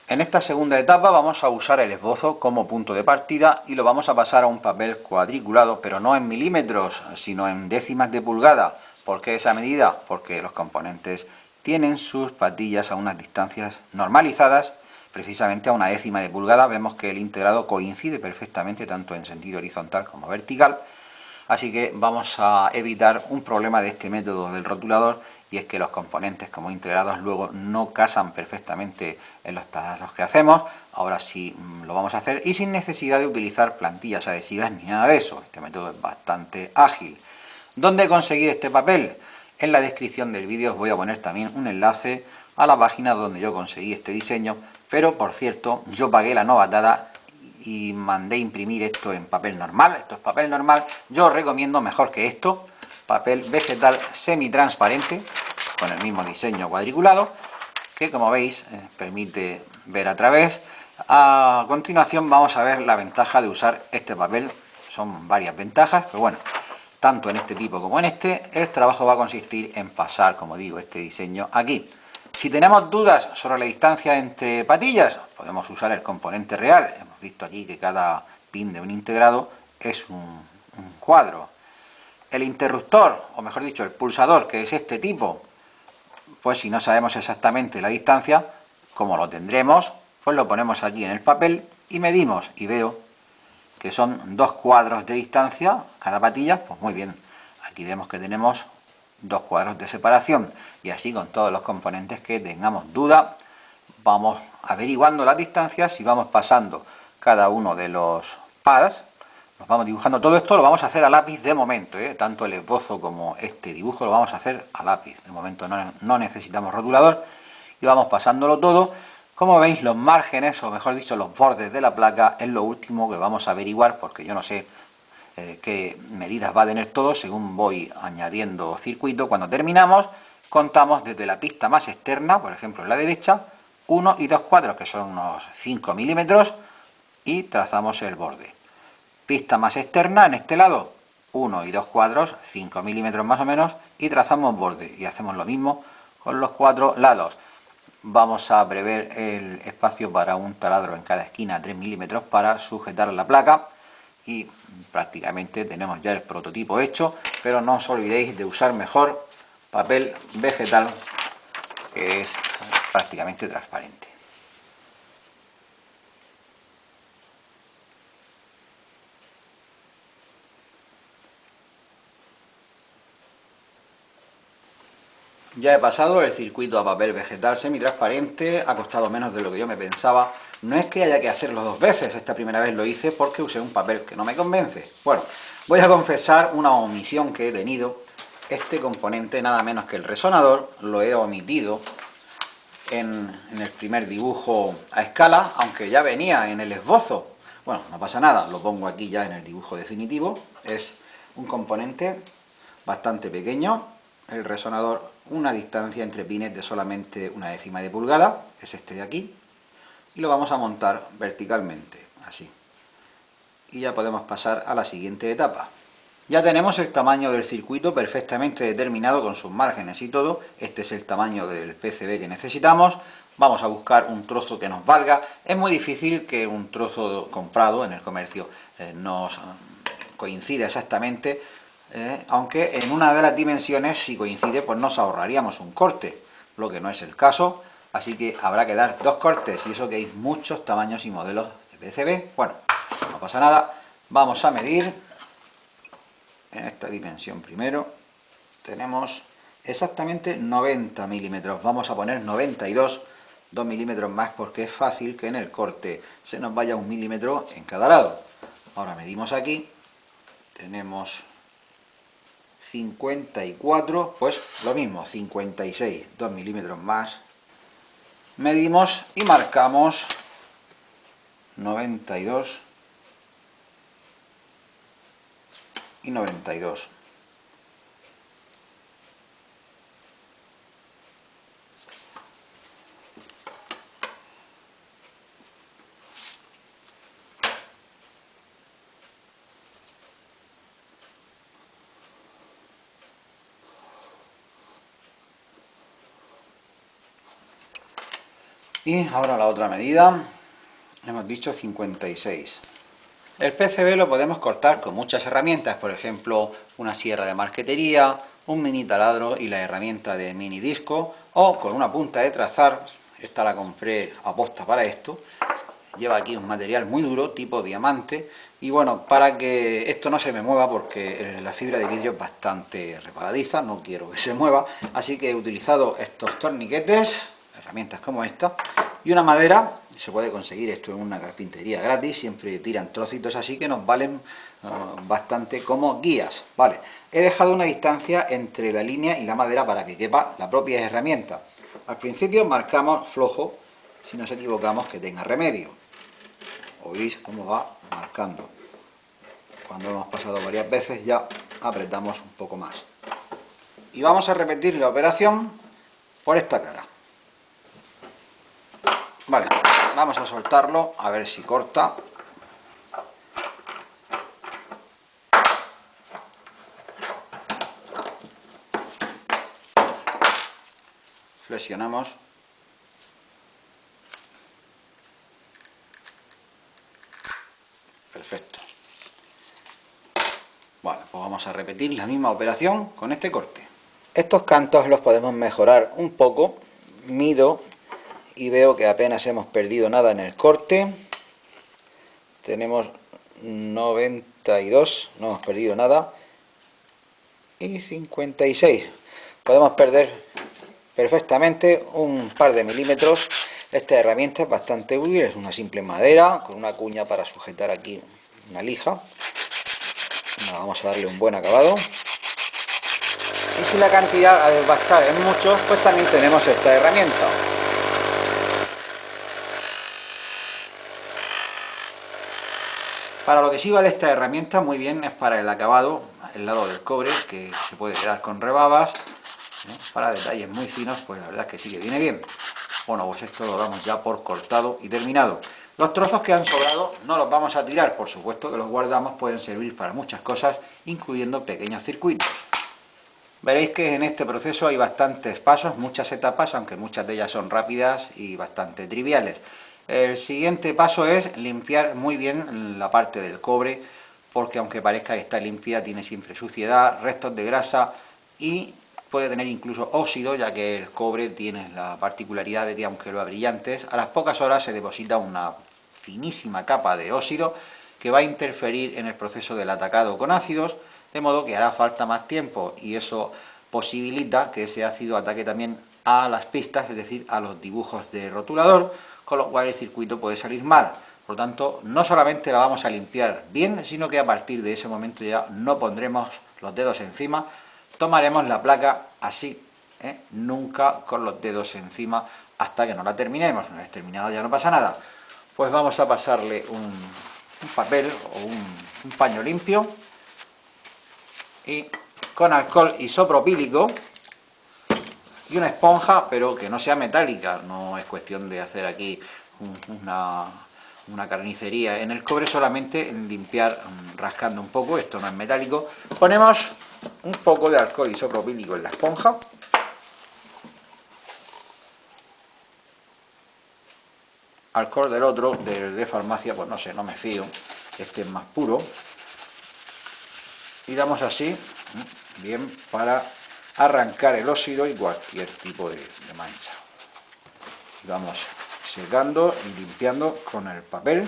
En esta segunda etapa vamos a usar el esbozo como punto de partida y lo vamos a pasar a un papel cuadriculado, pero no en milímetros, sino en décimas de pulgada. ¿Por qué esa medida? Porque los componentes tienen sus patillas a unas distancias normalizadas, precisamente a una décima de pulgada. Vemos que el integrado coincide perfectamente tanto en sentido horizontal como vertical, así que vamos a evitar un problema de este método del rotulador, y es que los componentes como integrados luego no casan perfectamente en los trazos que hacemos. Ahora sí lo vamos a hacer y sin necesidad de utilizar plantillas adhesivas ni nada de eso. Este método es bastante ágil. ¿Dónde conseguir este papel? En la descripción del vídeo os voy a poner también un enlace a la página donde yo conseguí este diseño, pero por cierto, yo pagué la novatada y mandé imprimir esto en papel normal. Esto es papel normal. Yo os recomiendo mejor que esto, papel vegetal semitransparente, con el mismo diseño cuadriculado, que como veis permite ver a través. A continuación vamos a ver la ventaja de usar este papel. Son varias ventajas, pero bueno, tanto en este tipo como en este, el trabajo va a consistir en pasar, como digo, este diseño aquí. Si tenemos dudas sobre la distancia entre patillas, podemos usar el componente real. Hemos visto aquí que cada pin de un integrado es un cuadro. El interruptor, o mejor dicho, el pulsador, que es este tipo, pues si no sabemos exactamente la distancia, como lo tendremos, pues lo ponemos aquí en el papel y medimos, y veo que son 2 cuadros de distancia cada patilla. Pues muy bien, aquí vemos que tenemos 2 cuadros de separación, y así con todos los componentes que tengamos duda vamos averiguando las distancias y vamos pasando cada uno de los pads. Nos vamos dibujando todo esto, lo vamos a hacer a lápiz de momento, tanto el esbozo como este dibujo lo vamos a hacer a lápiz. De momento no necesitamos rotulador y vamos pasándolo todo. Como veis, los márgenes, o mejor dicho, los bordes de la placa es lo último que vamos a averiguar, porque yo no sé qué medidas va a tener todo según voy añadiendo circuito. Cuando terminamos, contamos desde la pista más externa, por ejemplo en la derecha, 1 y 2 cuadros, que son unos 5 milímetros, y trazamos el borde. Pista más externa en este lado, 1 y 2 cuadros, 5 milímetros más o menos, y trazamos borde, y hacemos lo mismo con los 4 lados. Vamos a prever el espacio para un taladro en cada esquina, 3 milímetros, para sujetar la placa, y prácticamente tenemos ya el prototipo hecho. Pero no os olvidéis de usar mejor papel vegetal, que es prácticamente transparente. Ya he pasado el circuito a papel vegetal semitransparente, ha costado menos de lo que yo me pensaba. No es que haya que hacerlo dos veces, esta primera vez lo hice porque usé un papel que no me convence. Bueno, voy a confesar una omisión que he tenido. Este componente, nada menos que el resonador, lo he omitido en el primer dibujo a escala, aunque ya venía en el esbozo. Bueno, no pasa nada, lo pongo aquí ya en el dibujo definitivo. Es un componente bastante pequeño, el resonador, una distancia entre pines de solamente 1/10 de pulgada, es este de aquí, y lo vamos a montar verticalmente, así. Y ya podemos pasar a la siguiente etapa. Ya tenemos el tamaño del circuito perfectamente determinado con sus márgenes y todo. Este es el tamaño del PCB que necesitamos. Vamos a buscar un trozo que nos valga. Es muy difícil que un trozo comprado en el comercio nos coincida exactamente, aunque en una de las dimensiones, si coincide, pues nos ahorraríamos un corte, lo que no es el caso. Así que habrá que dar dos cortes, y eso que hay muchos tamaños y modelos de PCB. Bueno, no pasa nada. Vamos a medir. En esta dimensión primero tenemos exactamente 90 milímetros. Vamos a poner 92, 2 milímetros más, porque es fácil que en el corte se nos vaya 1 milímetro en cada lado. Ahora medimos aquí, tenemos 54, pues lo mismo, 56, 2 milímetros más. Medimos y marcamos 92 y 92. Y ahora la otra medida, hemos dicho 56. El PCB lo podemos cortar con muchas herramientas, por ejemplo, una sierra de marquetería, un mini taladro y la herramienta de mini disco, o con una punta de trazar. Esta la compré aposta para esto. Lleva aquí un material muy duro, tipo diamante, y bueno, para que esto no se me mueva, porque la fibra de vidrio es bastante resbaladiza, no quiero que se mueva, así que he utilizado estos torniquetes, herramientas como esta, y una madera. Se puede conseguir esto en una carpintería gratis, siempre tiran trocitos así que nos valen bastante como guías. Vale, he dejado una distancia entre la línea y la madera para que quepa la propia herramienta. Al principio marcamos flojo, si nos equivocamos que tenga remedio. ¿Oís cómo va marcando? Cuando hemos pasado varias veces ya apretamos un poco más. Y vamos a repetir la operación por esta cara. Vale, vamos a soltarlo, a ver si corta. Flexionamos. Perfecto. Bueno, pues vamos a repetir la misma operación con este corte. Estos cantos los podemos mejorar un poco. Mido y veo que apenas hemos perdido nada en el corte. Tenemos 92, no hemos perdido nada. Y 56. Podemos perder perfectamente un par de milímetros. Esta herramienta es bastante útil, es una simple madera con una cuña para sujetar aquí una lija. Vamos a darle un buen acabado. Y si la cantidad va a estar en muchos, pues también tenemos esta herramienta. Para lo que sí vale esta herramienta muy bien es para el acabado, el lado del cobre, que se puede quedar con rebabas, para detalles muy finos, pues la verdad es que sí que viene bien. Bueno, pues esto lo damos ya por cortado y terminado. Los trozos que han sobrado no los vamos a tirar, por supuesto que los guardamos, pueden servir para muchas cosas, incluyendo pequeños circuitos. Veréis que en este proceso hay bastantes pasos, muchas etapas, aunque muchas de ellas son rápidas y bastante triviales. El siguiente paso es limpiar muy bien la parte del cobre, porque aunque parezca que está limpia, tiene siempre suciedad, restos de grasa y puede tener incluso óxido, ya que el cobre tiene la particularidad de que aunque lo abrillantes, a las pocas horas se deposita una finísima capa de óxido que va a interferir en el proceso del atacado con ácidos, de modo que hará falta más tiempo y eso posibilita que ese ácido ataque también a las pistas, es decir, a los dibujos de rotulador, con lo cual el circuito puede salir mal. Por lo tanto, no solamente la vamos a limpiar bien, sino que a partir de ese momento ya no pondremos los dedos encima, tomaremos la placa así, nunca con los dedos encima hasta que no la terminemos. Una vez terminada ya no pasa nada. Pues vamos a pasarle un papel o un paño limpio y con alcohol isopropílico y una esponja, pero que no sea metálica. No es cuestión de hacer aquí una carnicería en el cobre, solamente limpiar rascando un poco. Esto no es metálico. Ponemos un poco de alcohol isopropílico en la esponja. Alcohol del otro, de farmacia, pues no sé, no me fío. Este es más puro. Y damos así, bien, para arrancar el óxido y cualquier tipo de mancha. Vamos secando y limpiando con el papel.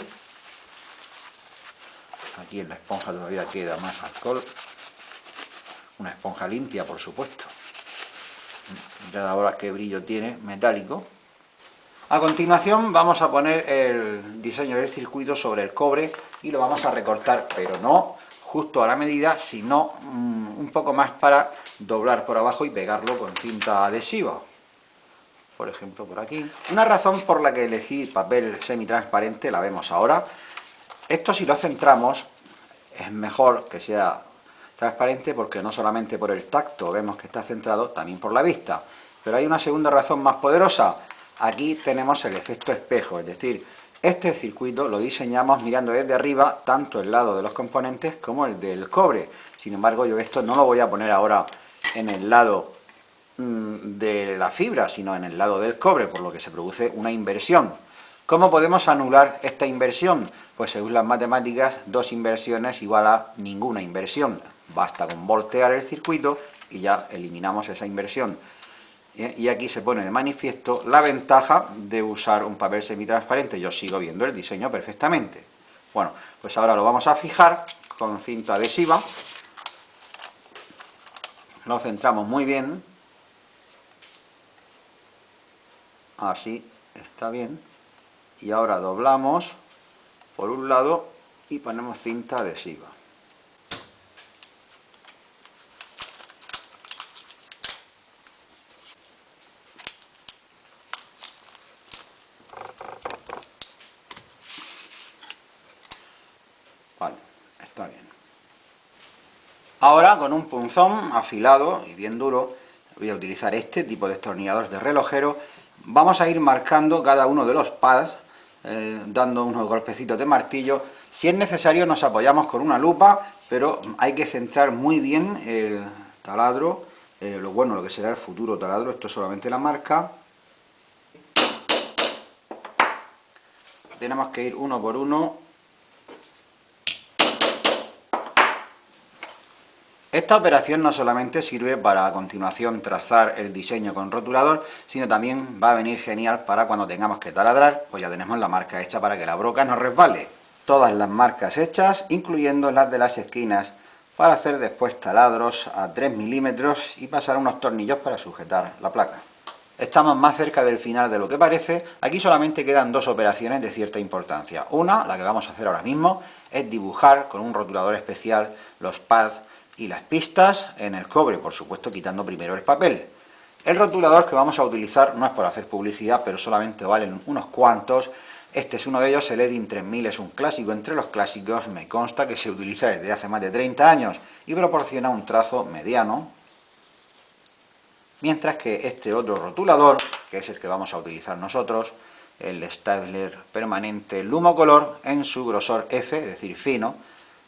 Aquí en la esponja todavía queda más alcohol. Una esponja limpia, por supuesto. Ya ahora qué brillo tiene, metálico. A continuación vamos a poner el diseño del circuito sobre el cobre y lo vamos a recortar, pero no justo a la medida, sino un poco más para doblar por abajo y pegarlo con cinta adhesiva. Por ejemplo, por aquí. Una razón por la que elegí papel semitransparente la vemos ahora. Esto, si lo centramos, es mejor que sea transparente porque no solamente por el tacto vemos que está centrado, también por la vista. Pero hay una segunda razón más poderosa. Aquí tenemos el efecto espejo, es decir, este circuito lo diseñamos mirando desde arriba tanto el lado de los componentes como el del cobre. Sin embargo, yo esto no lo voy a poner ahora en el lado de la fibra, sino en el lado del cobre, por lo que se produce una inversión. ¿Cómo podemos anular esta inversión? Pues según las matemáticas, 2 inversiones igual a ninguna inversión. Basta con voltear el circuito y ya eliminamos esa inversión. Y aquí se pone de manifiesto la ventaja de usar un papel semitransparente. Yo sigo viendo el diseño perfectamente. Bueno, pues ahora lo vamos a fijar con cinta adhesiva. Lo centramos muy bien. Así está bien. Y ahora doblamos por un lado y ponemos cinta adhesiva. Vale, está bien. Ahora con un punzón afilado y bien duro, voy a utilizar este tipo de destornillador de relojero, vamos a ir marcando cada uno de los pads, dando unos golpecitos de martillo. Si es necesario nos apoyamos con una lupa, pero hay que centrar muy bien el taladro, lo que será el futuro taladro. Esto es solamente la marca. Tenemos que ir uno por uno. Esta operación no solamente sirve para a continuación trazar el diseño con rotulador, sino también va a venir genial para cuando tengamos que taladrar, pues ya tenemos la marca hecha para que la broca no resbale. Todas las marcas hechas, incluyendo las de las esquinas, para hacer después taladros a 3 milímetros y pasar unos tornillos para sujetar la placa. Estamos más cerca del final de lo que parece. Aquí solamente quedan 2 operaciones de cierta importancia. Una, la que vamos a hacer ahora mismo, es dibujar con un rotulador especial los pads y las pistas en el cobre, por supuesto quitando primero el papel. El rotulador que vamos a utilizar no es por hacer publicidad, pero solamente valen unos cuantos. Este es uno de ellos, el Edding 3000, es un clásico entre los clásicos, me consta que se utiliza desde hace más de 30 años y proporciona un trazo mediano, mientras que este otro rotulador, que es el que vamos a utilizar nosotros, el Staedtler permanente Lumocolor, en su grosor F, es decir, fino,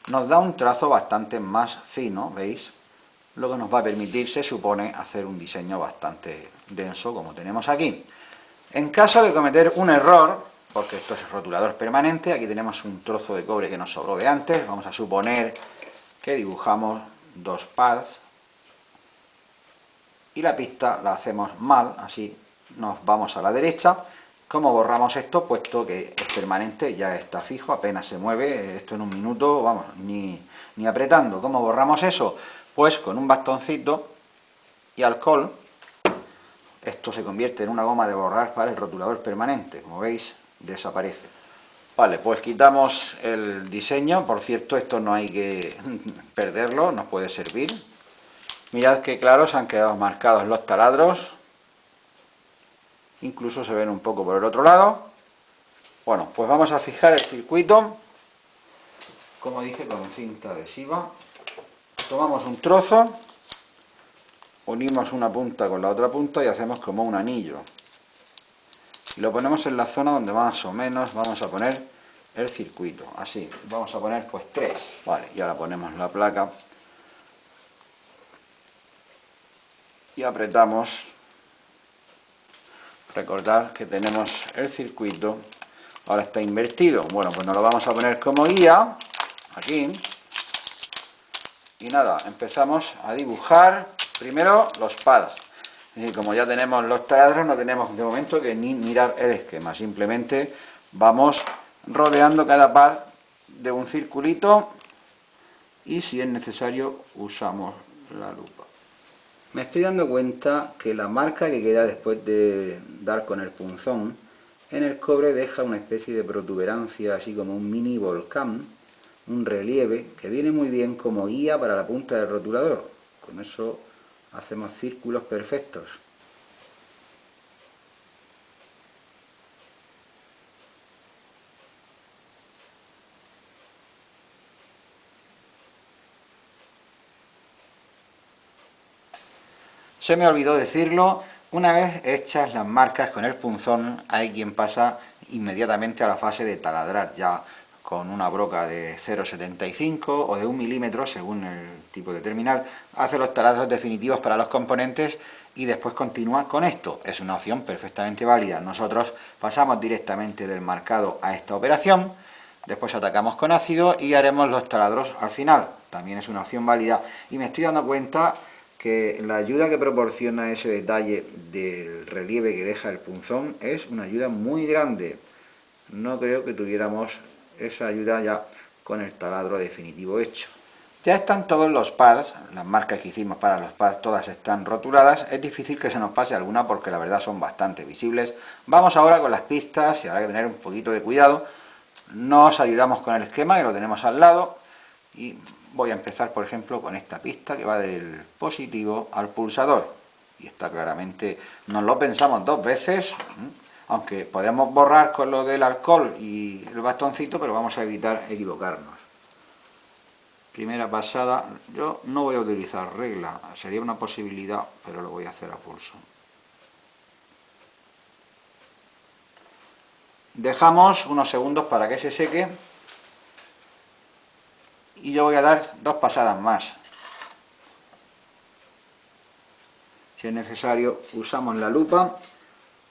nos da un trazo bastante más fino, ¿veis? Lo que nos va a permitir, se supone, hacer un diseño bastante denso, como tenemos aquí. En caso de cometer un error, porque esto es rotulador permanente, aquí tenemos un trozo de cobre que nos sobró de antes, vamos a suponer que dibujamos 2 pads, y la pista la hacemos mal, así nos vamos a la derecha. ¿Cómo borramos esto? Puesto que es permanente, ya está fijo, apenas se mueve, esto en un minuto, vamos, ni apretando. ¿Cómo borramos eso? Pues con un bastoncito y alcohol, esto se convierte en una goma de borrar para el rotulador permanente. Como veis, desaparece. Vale, pues quitamos el diseño. Por cierto, esto no hay que perderlo, nos puede servir. Mirad que claros han quedado marcados los taladros. Incluso se ven un poco por el otro lado. Bueno, pues vamos a fijar el circuito, como dije, con cinta adhesiva. Tomamos un trozo, unimos una punta con la otra punta y hacemos como un anillo. Y lo ponemos en la zona donde más o menos vamos a poner el circuito. Así, vamos a poner pues 3. Vale, y ahora ponemos la placa. Y apretamos. Recordad que tenemos el circuito, ahora está invertido. Bueno, pues nos lo vamos a poner como guía, aquí. Y nada, empezamos a dibujar primero los pads. Es decir, como ya tenemos los taladros, no tenemos de momento que ni mirar el esquema. Simplemente vamos rodeando cada pad de un circulito y si es necesario usamos la lupa. Me estoy dando cuenta que la marca que queda después de dar con el punzón en el cobre deja una especie de protuberancia, así como un mini volcán, un relieve, que viene muy bien como guía para la punta del rotulador. Con eso hacemos círculos perfectos. Se me olvidó decirlo, una vez hechas las marcas con el punzón, hay quien pasa inmediatamente a la fase de taladrar, ya con una broca de 0,75 o de 1 milímetro, según el tipo de terminal, hace los taladros definitivos para los componentes y después continúa con esto. Es una opción perfectamente válida. Nosotros pasamos directamente del marcado a esta operación, después atacamos con ácido y haremos los taladros al final. También es una opción válida y me estoy dando cuenta que la ayuda que proporciona ese detalle del relieve que deja el punzón es una ayuda muy grande. No creo que tuviéramos esa ayuda ya con el taladro definitivo hecho. Ya están todos los pads, las marcas que hicimos para los pads todas están rotuladas. Es difícil que se nos pase alguna porque la verdad son bastante visibles. Vamos ahora con las pistas y habrá que tener un poquito de cuidado. Nos ayudamos con el esquema que lo tenemos al lado y voy a empezar, por ejemplo, con esta pista que va del positivo al pulsador. Y está claramente, nos lo pensamos 2 veces, aunque podemos borrar con lo del alcohol y el bastoncito, pero vamos a evitar equivocarnos. Primera pasada, yo no voy a utilizar regla, sería una posibilidad, pero lo voy a hacer a pulso. Dejamos unos segundos para que se seque. Y yo voy a dar 2 pasadas más. Si es necesario, usamos la lupa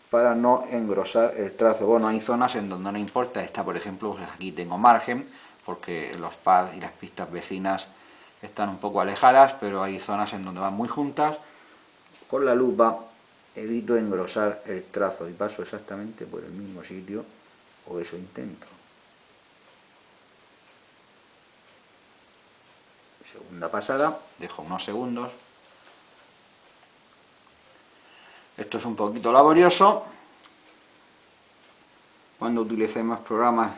para no engrosar el trazo. Bueno, hay zonas en donde no importa. Esta, por ejemplo, pues aquí tengo margen, porque los pads y las pistas vecinas están un poco alejadas, pero hay zonas en donde van muy juntas. Con la lupa evito engrosar el trazo y paso exactamente por el mismo sitio, o eso intento. Segunda pasada, dejo unos segundos. Esto es un poquito laborioso. Cuando utilicemos programas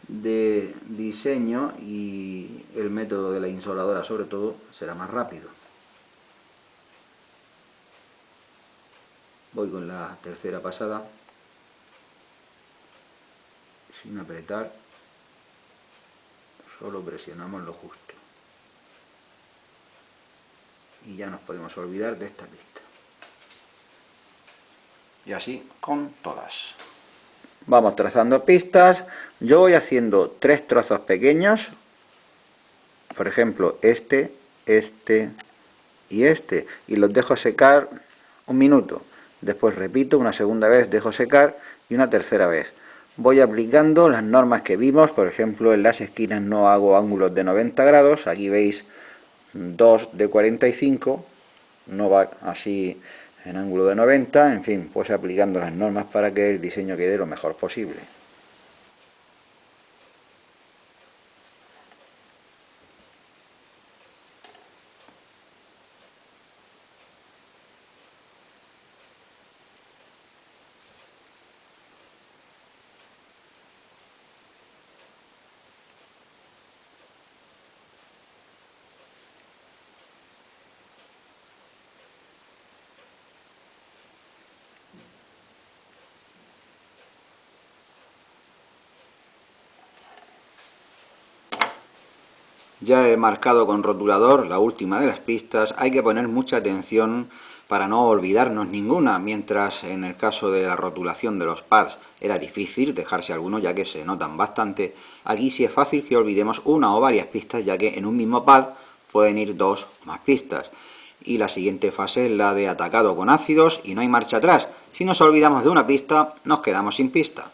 de diseño y el método de la insoladora sobre todo, será más rápido. Voy con la tercera pasada, sin apretar, solo presionamos lo justo. Y ya nos podemos olvidar de esta pista. Y así con todas. Vamos trazando pistas. Yo voy haciendo 3 trozos pequeños. Por ejemplo, este y este. Y los dejo secar 1 minuto. Después repito una segunda vez, dejo secar y una tercera vez. Voy aplicando las normas que vimos. Por ejemplo, en las esquinas no hago ángulos de 90 grados. Aquí veis 2 de 45. No va así en ángulo de 90, en fin, pues aplicando las normas para que el diseño quede lo mejor posible. Ya he marcado con rotulador la última de las pistas. Hay que poner mucha atención para no olvidarnos ninguna, mientras en el caso de la rotulación de los pads era difícil dejarse alguno ya que se notan bastante. Aquí sí es fácil que olvidemos una o varias pistas, ya que en un mismo pad pueden ir dos o más pistas. Y la siguiente fase es la de atacado con ácidos y no hay marcha atrás. Si nos olvidamos de una pista, nos quedamos sin pista.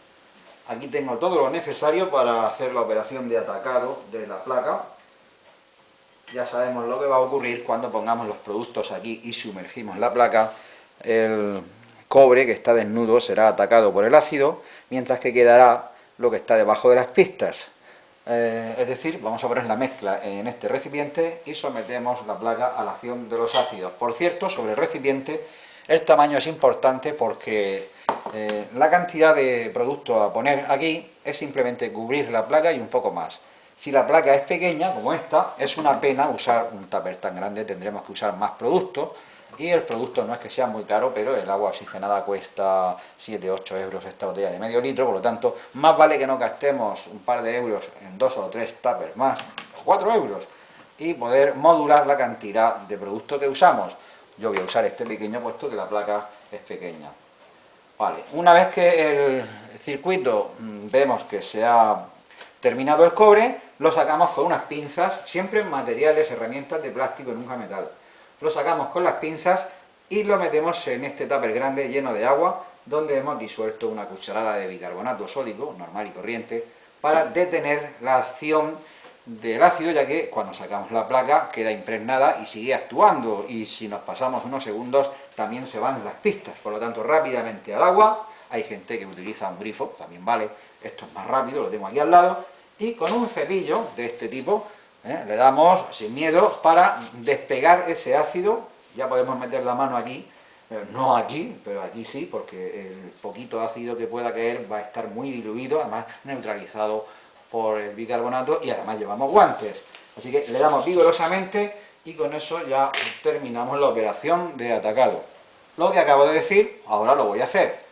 Aquí tengo todo lo necesario para hacer la operación de atacado de la placa. Ya sabemos lo que va a ocurrir cuando pongamos los productos aquí y sumergimos la placa. El cobre que está desnudo será atacado por el ácido, mientras que quedará lo que está debajo de las pistas. Es decir, vamos a poner la mezcla en este recipiente y sometemos la placa a la acción de los ácidos. Por cierto, sobre el recipiente, el tamaño es importante porque la cantidad de producto a poner aquí es simplemente cubrir la placa y un poco más. Si la placa es pequeña, como esta, es una pena usar un tupper tan grande, tendremos que usar más producto. Y el producto no es que sea muy caro, pero el agua oxigenada cuesta 7-8 euros esta botella de medio litro, por lo tanto, más vale que no gastemos un par de euros en 2 o 3 tuppers más, o 4 euros, y poder modular la cantidad de producto que usamos. Yo voy a usar este pequeño puesto que la placa es pequeña. Vale, una vez que el circuito vemos que se ha terminado el cobre, lo sacamos con unas pinzas, siempre en materiales, herramientas de plástico, nunca metal. Lo sacamos con las pinzas y lo metemos en este tupper grande lleno de agua, donde hemos disuelto una cucharada de bicarbonato sódico, normal y corriente, para detener la acción del ácido, ya que cuando sacamos la placa queda impregnada y sigue actuando, y si nos pasamos unos segundos también se van las pistas. Por lo tanto, rápidamente al agua. Hay gente que utiliza un grifo, también vale, esto es más rápido, lo tengo aquí al lado, y con un cepillo de este tipo le damos sin miedo para despegar ese ácido. Ya podemos meter la mano aquí, no aquí, pero aquí sí, porque el poquito ácido que pueda caer va a estar muy diluido, además neutralizado por el bicarbonato, y además llevamos guantes. Así que le damos vigorosamente y con eso ya terminamos la operación de atacado. Lo que acabo de decir, ahora lo voy a hacer.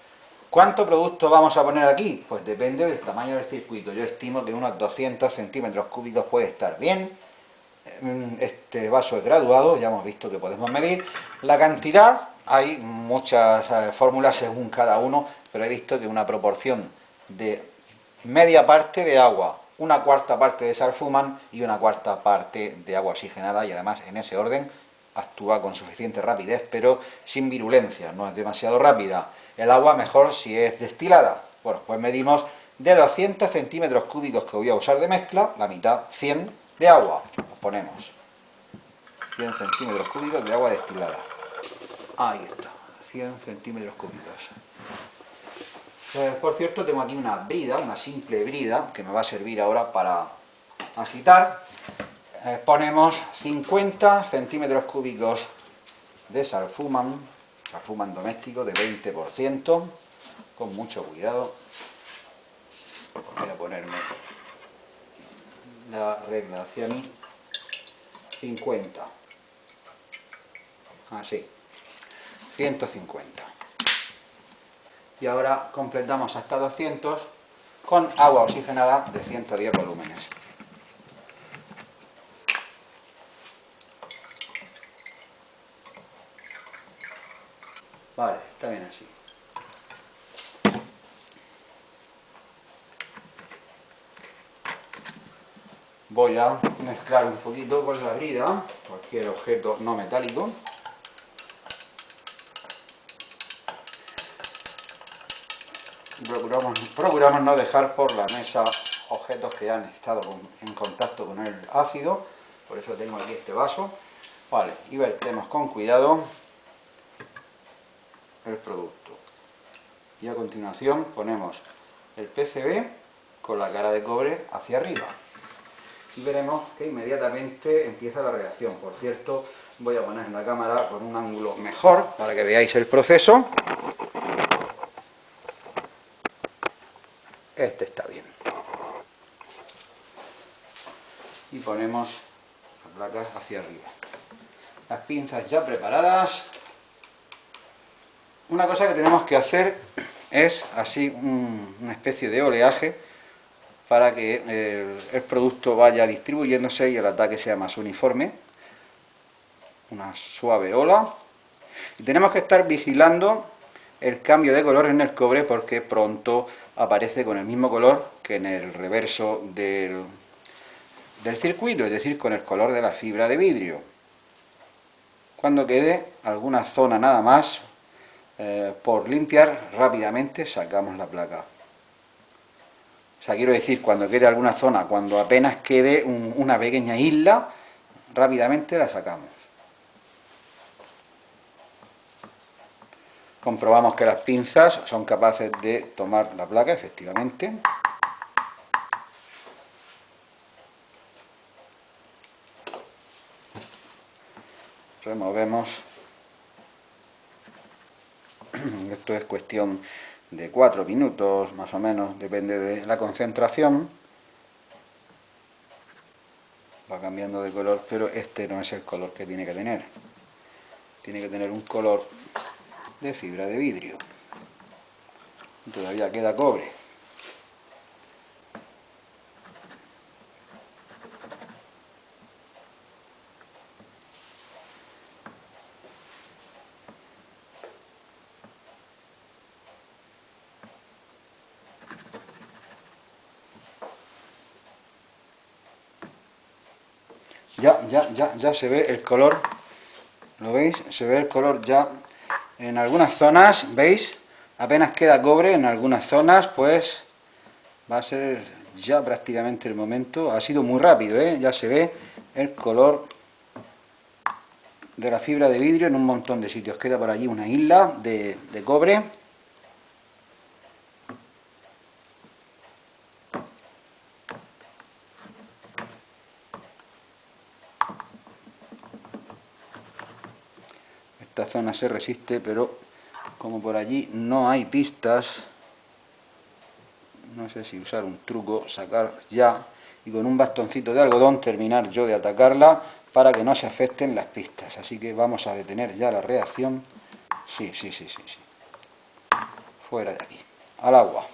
¿Cuánto producto vamos a poner aquí? Pues depende del tamaño del circuito. Yo estimo que unos 200 centímetros cúbicos puede estar bien. Este vaso es graduado, ya hemos visto que podemos medir. La cantidad, hay muchas fórmulas según cada uno, pero he visto que una proporción de media parte de agua, una cuarta parte de salfumán y una cuarta parte de agua oxigenada, y además en ese orden actúa con suficiente rapidez, pero sin virulencia, no es demasiado rápida. El agua mejor si es destilada. Bueno, pues medimos de 200 centímetros cúbicos que voy a usar de mezcla, la mitad, 100 de agua. Ponemos 100 centímetros cúbicos de agua destilada. Ahí está, 100 centímetros cúbicos. Por cierto, tengo aquí una brida, una simple brida, que me va a servir ahora para agitar. Ponemos 50 centímetros cúbicos de salfumán doméstico de 20%, con mucho cuidado. Voy a ponerme la regla hacia mí. 50. Así. 150. Y ahora completamos hasta 200 con agua oxigenada de 110 volúmenes. Vale, está bien así. Voy a mezclar un poquito con la brida, cualquier objeto no metálico. Procuramos no dejar por la mesa objetos que han estado en contacto con el ácido, por eso tengo aquí este vaso. Vale, y vertemos con cuidado el producto. Y a continuación ponemos el PCB con la cara de cobre hacia arriba. Y veremos que inmediatamente empieza la reacción. Por cierto, voy a poner la cámara con un ángulo mejor para que veáis el proceso. Este está bien. Y ponemos la placa hacia arriba. Las pinzas ya preparadas. Una cosa que tenemos que hacer es así una especie de oleaje para que el producto vaya distribuyéndose y el ataque sea más uniforme. Una suave ola. Y tenemos que estar vigilando el cambio de color en el cobre porque pronto aparece con el mismo color que en el reverso del circuito, es decir, con el color de la fibra de vidrio. Cuando quede alguna zona nada más por limpiar, rápidamente sacamos la placa. O sea, quiero decir, cuando quede alguna zona, cuando apenas quede una pequeña isla, rápidamente la sacamos. Comprobamos que las pinzas son capaces de tomar la placa, efectivamente. Removemos. Esto es cuestión de 4 minutos, más o menos, depende de la concentración. Va cambiando de color, pero este no es el color que tiene que tener. Tiene que tener un color de fibra de vidrio. Todavía queda cobre. Ya se ve el color. ¿Lo veis? Se ve el color ya en algunas zonas, ¿veis? Apenas queda cobre, en algunas zonas pues va a ser ya prácticamente el momento. Ha sido muy rápido, ¿eh? Ya se ve el color de la fibra de vidrio en un montón de sitios. Queda por allí una isla de cobre. Esta zona se resiste, pero como por allí no hay pistas, no sé si usar un truco, sacar ya y con un bastoncito de algodón terminar yo de atacarla para que no se afecten las pistas. Así que vamos a detener ya la reacción. Sí. Fuera de aquí, al agua.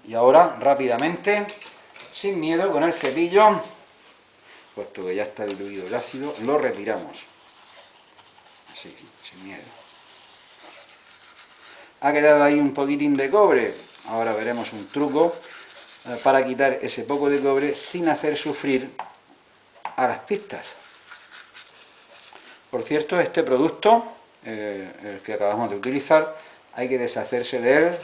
Y ahora rápidamente, sin miedo, con el cepillo, puesto que ya está diluido el ácido, lo retiramos. Así, sin miedo. Ha quedado ahí un poquitín de cobre. Ahora veremos un truco para quitar ese poco de cobre sin hacer sufrir a las pistas. Por cierto, este producto, el que acabamos de utilizar, hay que deshacerse de él.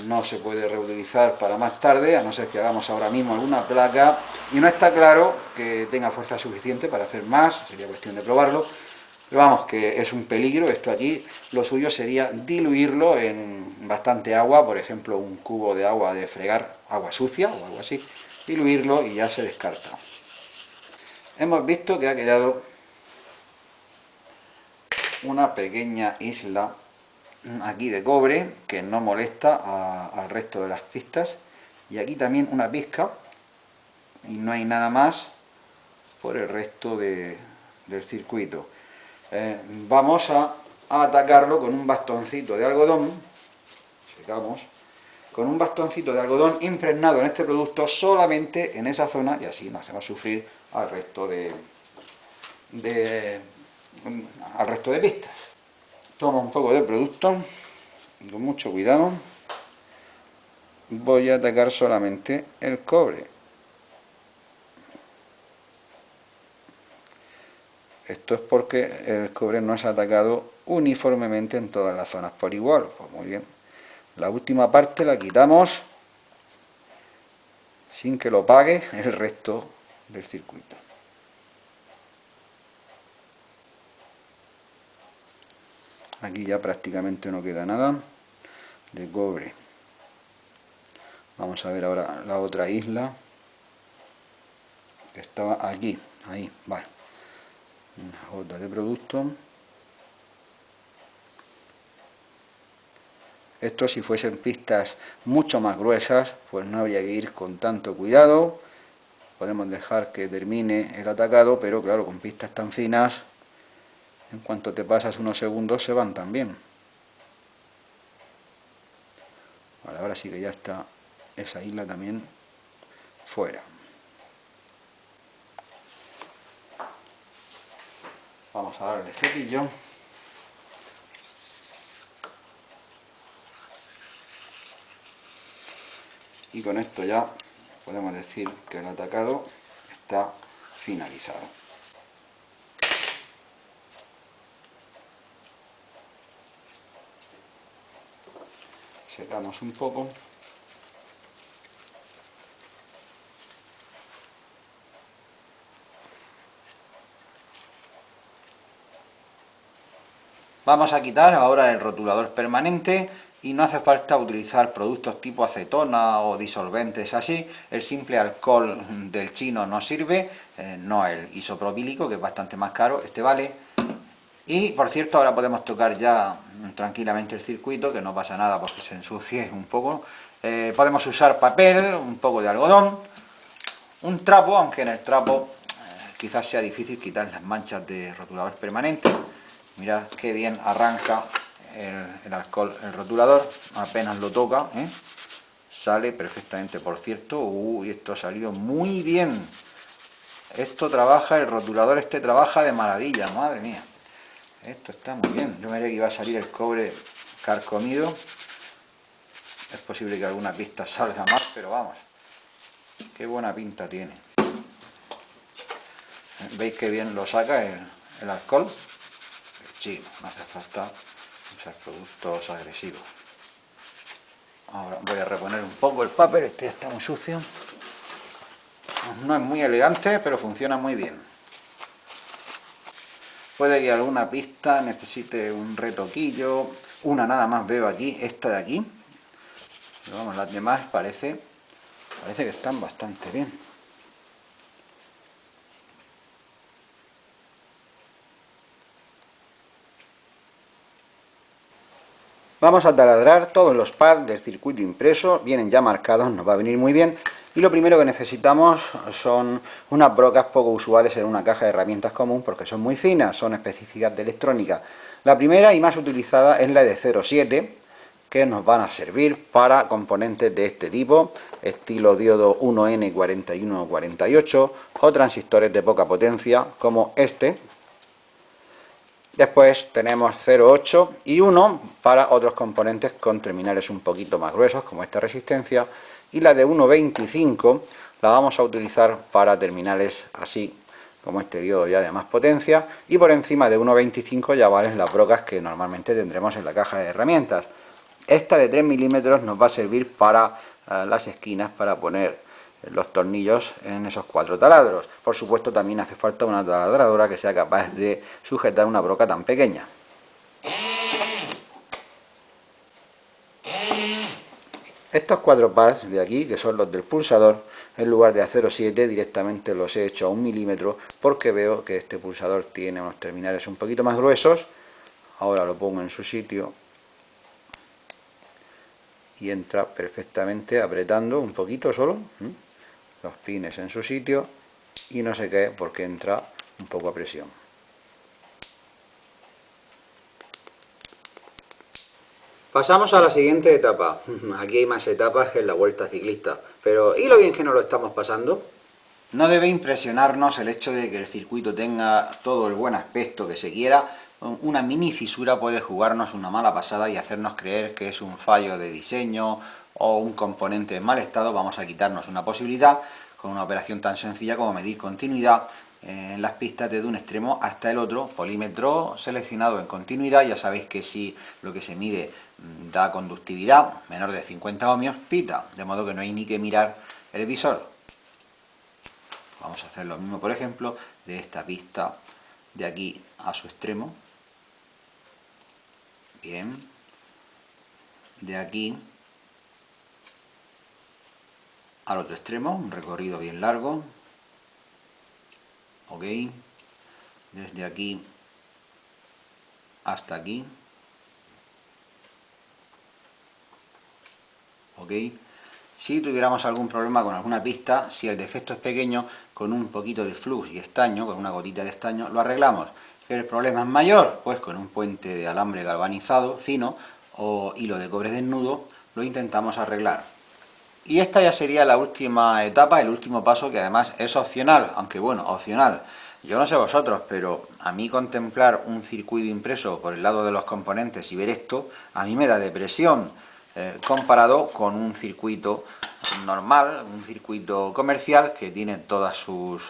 No se puede reutilizar para más tarde, a no ser que hagamos ahora mismo alguna placa, y no está claro que tenga fuerza suficiente para hacer más, sería cuestión de probarlo. Pero vamos, que es un peligro esto aquí. Lo suyo sería diluirlo en bastante agua, por ejemplo un cubo de agua de fregar, agua sucia o algo así, diluirlo y ya se descarta. Hemos visto que ha quedado una pequeña isla aquí de cobre que no molesta al resto de las pistas, y aquí también una pizca, y no hay nada más por el resto del circuito. Vamos a atacarlo con un bastoncito de algodón. Secamos con un bastoncito de algodón impregnado en este producto solamente en esa zona, y así no hacemos sufrir al resto de pistas. Tomo un poco de producto con mucho cuidado. Voy a atacar solamente el cobre. Esto es porque el cobre no es atacado uniformemente en todas las zonas por igual. Pues muy bien. La última parte la quitamos sin que lo pague el resto del circuito. Aquí ya prácticamente no queda nada de cobre. Vamos a ver ahora la otra isla que estaba aquí, ahí, vale. Una gota de producto. Esto, si fuesen pistas mucho más gruesas, pues no habría que ir con tanto cuidado. Podemos dejar que termine el atacado, pero claro, con pistas tan finas, en cuanto te pasas unos segundos se van también. Vale, ahora sí que ya está esa isla también fuera. Vamos a darle cepillo. Y con esto ya podemos decir que el atacado está finalizado. Secamos un poco. Vamos a quitar ahora el rotulador permanente y no hace falta utilizar productos tipo acetona o disolventes así. El simple alcohol del chino nos sirve, no el isopropílico, que es bastante más caro, este vale. Y por cierto, ahora podemos tocar ya tranquilamente el circuito, que no pasa nada porque se ensucie un poco. Podemos usar papel, un poco de algodón, un trapo, aunque en el trapo quizás sea difícil quitar las manchas de rotulador permanente. Mirad qué bien arranca el alcohol, el rotulador, apenas lo toca, sale perfectamente. Por cierto, esto ha salido muy bien. Esto trabaja, el rotulador este trabaja de maravilla, madre mía. Esto está muy bien. Yo me creía que iba a salir el cobre carcomido. Es posible que alguna pista salga mal, pero vamos. Qué buena pinta tiene. ¿Veis qué bien lo saca el alcohol? El chino, no hace falta usar productos agresivos. Ahora voy a reponer un poco el papel, este ya está muy sucio. No es muy elegante, pero funciona muy bien. Puede que alguna pista necesite un retoquillo. Una nada más veo aquí, esta de aquí. Pero vamos, las demás parece que están bastante bien. Vamos a taladrar todos los pads del circuito impreso, vienen ya marcados, nos va a venir muy bien. Y lo primero que necesitamos son unas brocas poco usuales en una caja de herramientas común, porque son muy finas, son específicas de electrónica. La primera y más utilizada es la de 0,7, que nos van a servir para componentes de este tipo, estilo diodo 1N4148 o transistores de poca potencia como este. Después tenemos 0,8 y 1 para otros componentes con terminales un poquito más gruesos, como esta resistencia, y la de 1,25 la vamos a utilizar para terminales así, como este diodo ya de más potencia, y por encima de 1,25 ya valen las brocas que normalmente tendremos en la caja de herramientas. Esta de 3 milímetros nos va a servir para las esquinas, para poner los tornillos en esos 4 taladros. Por supuesto, también hace falta una taladradora que sea capaz de sujetar una broca tan pequeña. Estos 4 pads de aquí, que son los del pulsador, en lugar de a 0,7 directamente los he hecho a 1 milímetro porque veo que este pulsador tiene unos terminales un poquito más gruesos. Ahora lo pongo en su sitio y entra perfectamente apretando un poquito solo los pines en su sitio y no se cae porque entra un poco a presión. Pasamos a la siguiente etapa. Aquí hay más etapas que en la Vuelta Ciclista, pero ¿y lo bien que nos lo estamos pasando? No debe impresionarnos el hecho de que el circuito tenga todo el buen aspecto que se quiera. Una mini fisura puede jugarnos una mala pasada y hacernos creer que es un fallo de diseño o un componente en mal estado. Vamos a quitarnos una posibilidad con una operación tan sencilla como medir continuidad en las pistas desde un extremo hasta el otro, polímetro seleccionado en continuidad. Ya sabéis que si lo que se mide da conductividad menor de 50 ohmios, pita, de modo que no hay ni que mirar el visor. Vamos a hacer lo mismo, por ejemplo, de esta pista de aquí a su extremo. Bien. De aquí al otro extremo, un recorrido bien largo. Ok. Desde aquí hasta aquí. Ok. Si tuviéramos algún problema con alguna pista, si el defecto es pequeño, con un poquito de flux y estaño, con una gotita de estaño, lo arreglamos. Si el problema es mayor, pues con un puente de alambre galvanizado fino o hilo de cobre desnudo, lo intentamos arreglar. Y esta ya sería la última etapa, el último paso, que además es opcional, aunque bueno, opcional. Yo no sé vosotros, pero a mí contemplar un circuito impreso por el lado de los componentes y ver esto, a mí me da depresión, comparado con un circuito normal, un circuito comercial que tiene todas sus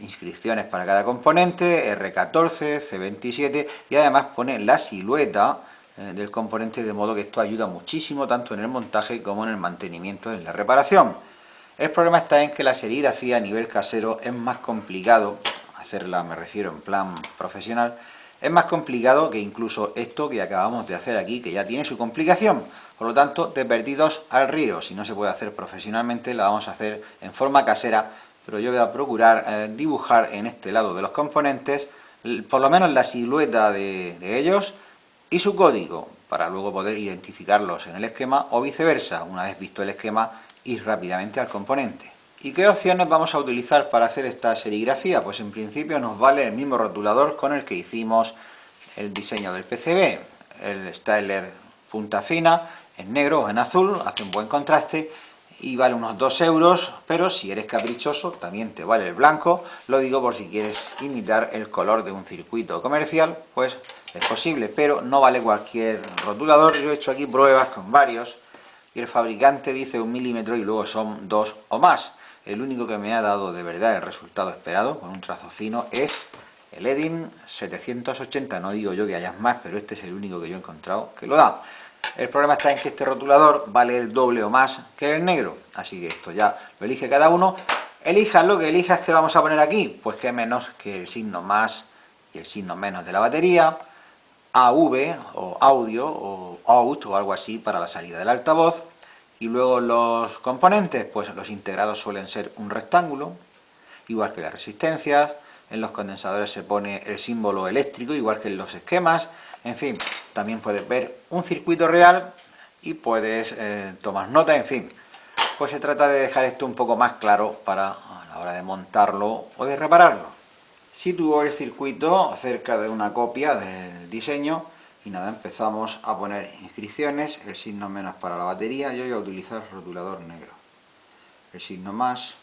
inscripciones para cada componente, R14, C27, y además pone la silueta del componente, de modo que esto ayuda muchísimo tanto en el montaje como en el mantenimiento, en la reparación. El problema está en que la serigrafía a nivel casero es más complicado hacerla, me refiero en plan profesional, es más complicado que incluso esto que acabamos de hacer aquí, que ya tiene su complicación. Por lo tanto, de perdidos al río. Si no se puede hacer profesionalmente, la vamos a hacer en forma casera, pero yo voy a procurar dibujar en este lado de los componentes por lo menos la silueta de ellos y su código, para luego poder identificarlos en el esquema, o viceversa, una vez visto el esquema, ir rápidamente al componente. ¿Y qué opciones vamos a utilizar para hacer esta serigrafía? Pues en principio nos vale el mismo rotulador con el que hicimos el diseño del PCB, el Staedtler punta fina, en negro o en azul, hace un buen contraste y vale unos 2 euros, pero si eres caprichoso también te vale el blanco. Lo digo por si quieres imitar el color de un circuito comercial, pues es posible, pero no vale cualquier rotulador. Yo he hecho aquí pruebas con varios y el fabricante dice 1 milímetro y luego son 2 o más. El único que me ha dado de verdad el resultado esperado con un trazo fino es el Edim 780. No digo yo que hayas más, pero este es el único que yo he encontrado que lo da. El problema está en que este rotulador vale el doble o más que el negro, así que esto ya lo elige cada uno. Elijas lo que elijas. Que vamos a poner aquí, pues que menos que el signo más y el signo menos de la batería, AV o audio o out o algo así para la salida del altavoz. Y luego los componentes, pues los integrados suelen ser un rectángulo, igual que las resistencias. En los condensadores se pone el símbolo eléctrico, igual que en los esquemas. En fin, también puedes ver un circuito real y puedes tomar nota, en fin. Pues se trata de dejar esto un poco más claro para a la hora de montarlo o de repararlo. Sitúo el circuito cerca de una copia del diseño y nada, empezamos a poner inscripciones, el signo menos para la batería. Yo voy a utilizar rotulador negro, el signo más.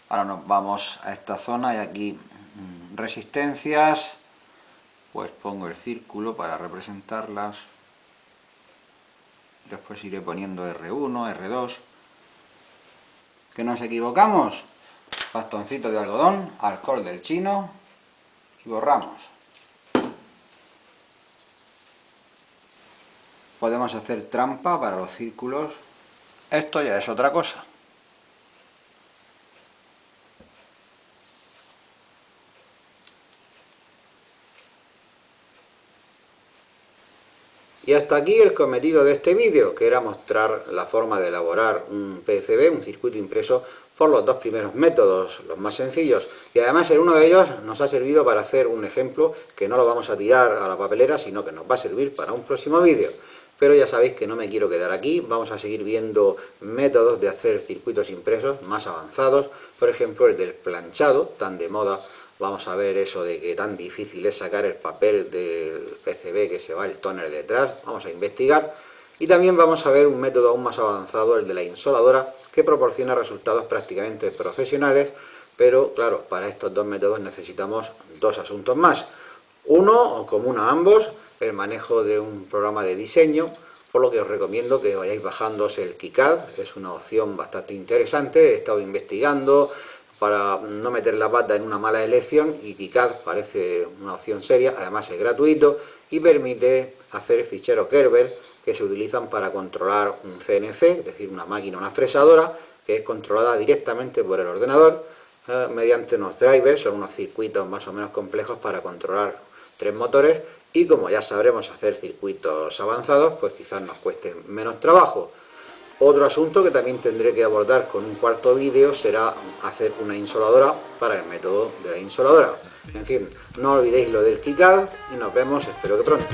Ahora nos vamos a esta zona y aquí resistencias, pues pongo el círculo para representarlas. Después iré poniendo R1, R2. ¿Que nos equivocamos? Bastoncito de algodón, alcohol del chino y borramos. Podemos hacer trampa para los círculos. Esto ya es otra cosa. Y hasta aquí el cometido de este vídeo, que era mostrar la forma de elaborar un PCB, un circuito impreso, por los dos primeros métodos, los más sencillos. Y además en uno de ellos nos ha servido para hacer un ejemplo que no lo vamos a tirar a la papelera, sino que nos va a servir para un próximo vídeo. Pero ya sabéis que no me quiero quedar aquí, vamos a seguir viendo métodos de hacer circuitos impresos más avanzados, por ejemplo el del planchado, tan de moda. Vamos a ver eso de que tan difícil es sacar el papel del PCB que se va el tóner detrás, vamos a investigar. Y también vamos a ver un método aún más avanzado, el de la insoladora, que proporciona resultados prácticamente profesionales, pero claro, para estos dos métodos necesitamos dos asuntos más. Uno, común a ambos, el manejo de un programa de diseño, por lo que os recomiendo que vayáis bajándose el KiCad, es una opción bastante interesante. He estado investigando para no meter la pata en una mala elección y KiCad parece una opción seria, además es gratuito y permite hacer ficheros Gerber que se utilizan para controlar un CNC, es decir, una máquina, una fresadora, que es controlada directamente por el ordenador mediante unos drivers, son unos circuitos más o menos complejos para controlar 3 motores, y como ya sabremos hacer circuitos avanzados, pues quizás nos cueste menos trabajo. Otro asunto que también tendré que abordar con un cuarto vídeo será hacer una insoladora para el método de la insoladora. En fin, no olvidéis lo del KiCad y nos vemos, espero que pronto.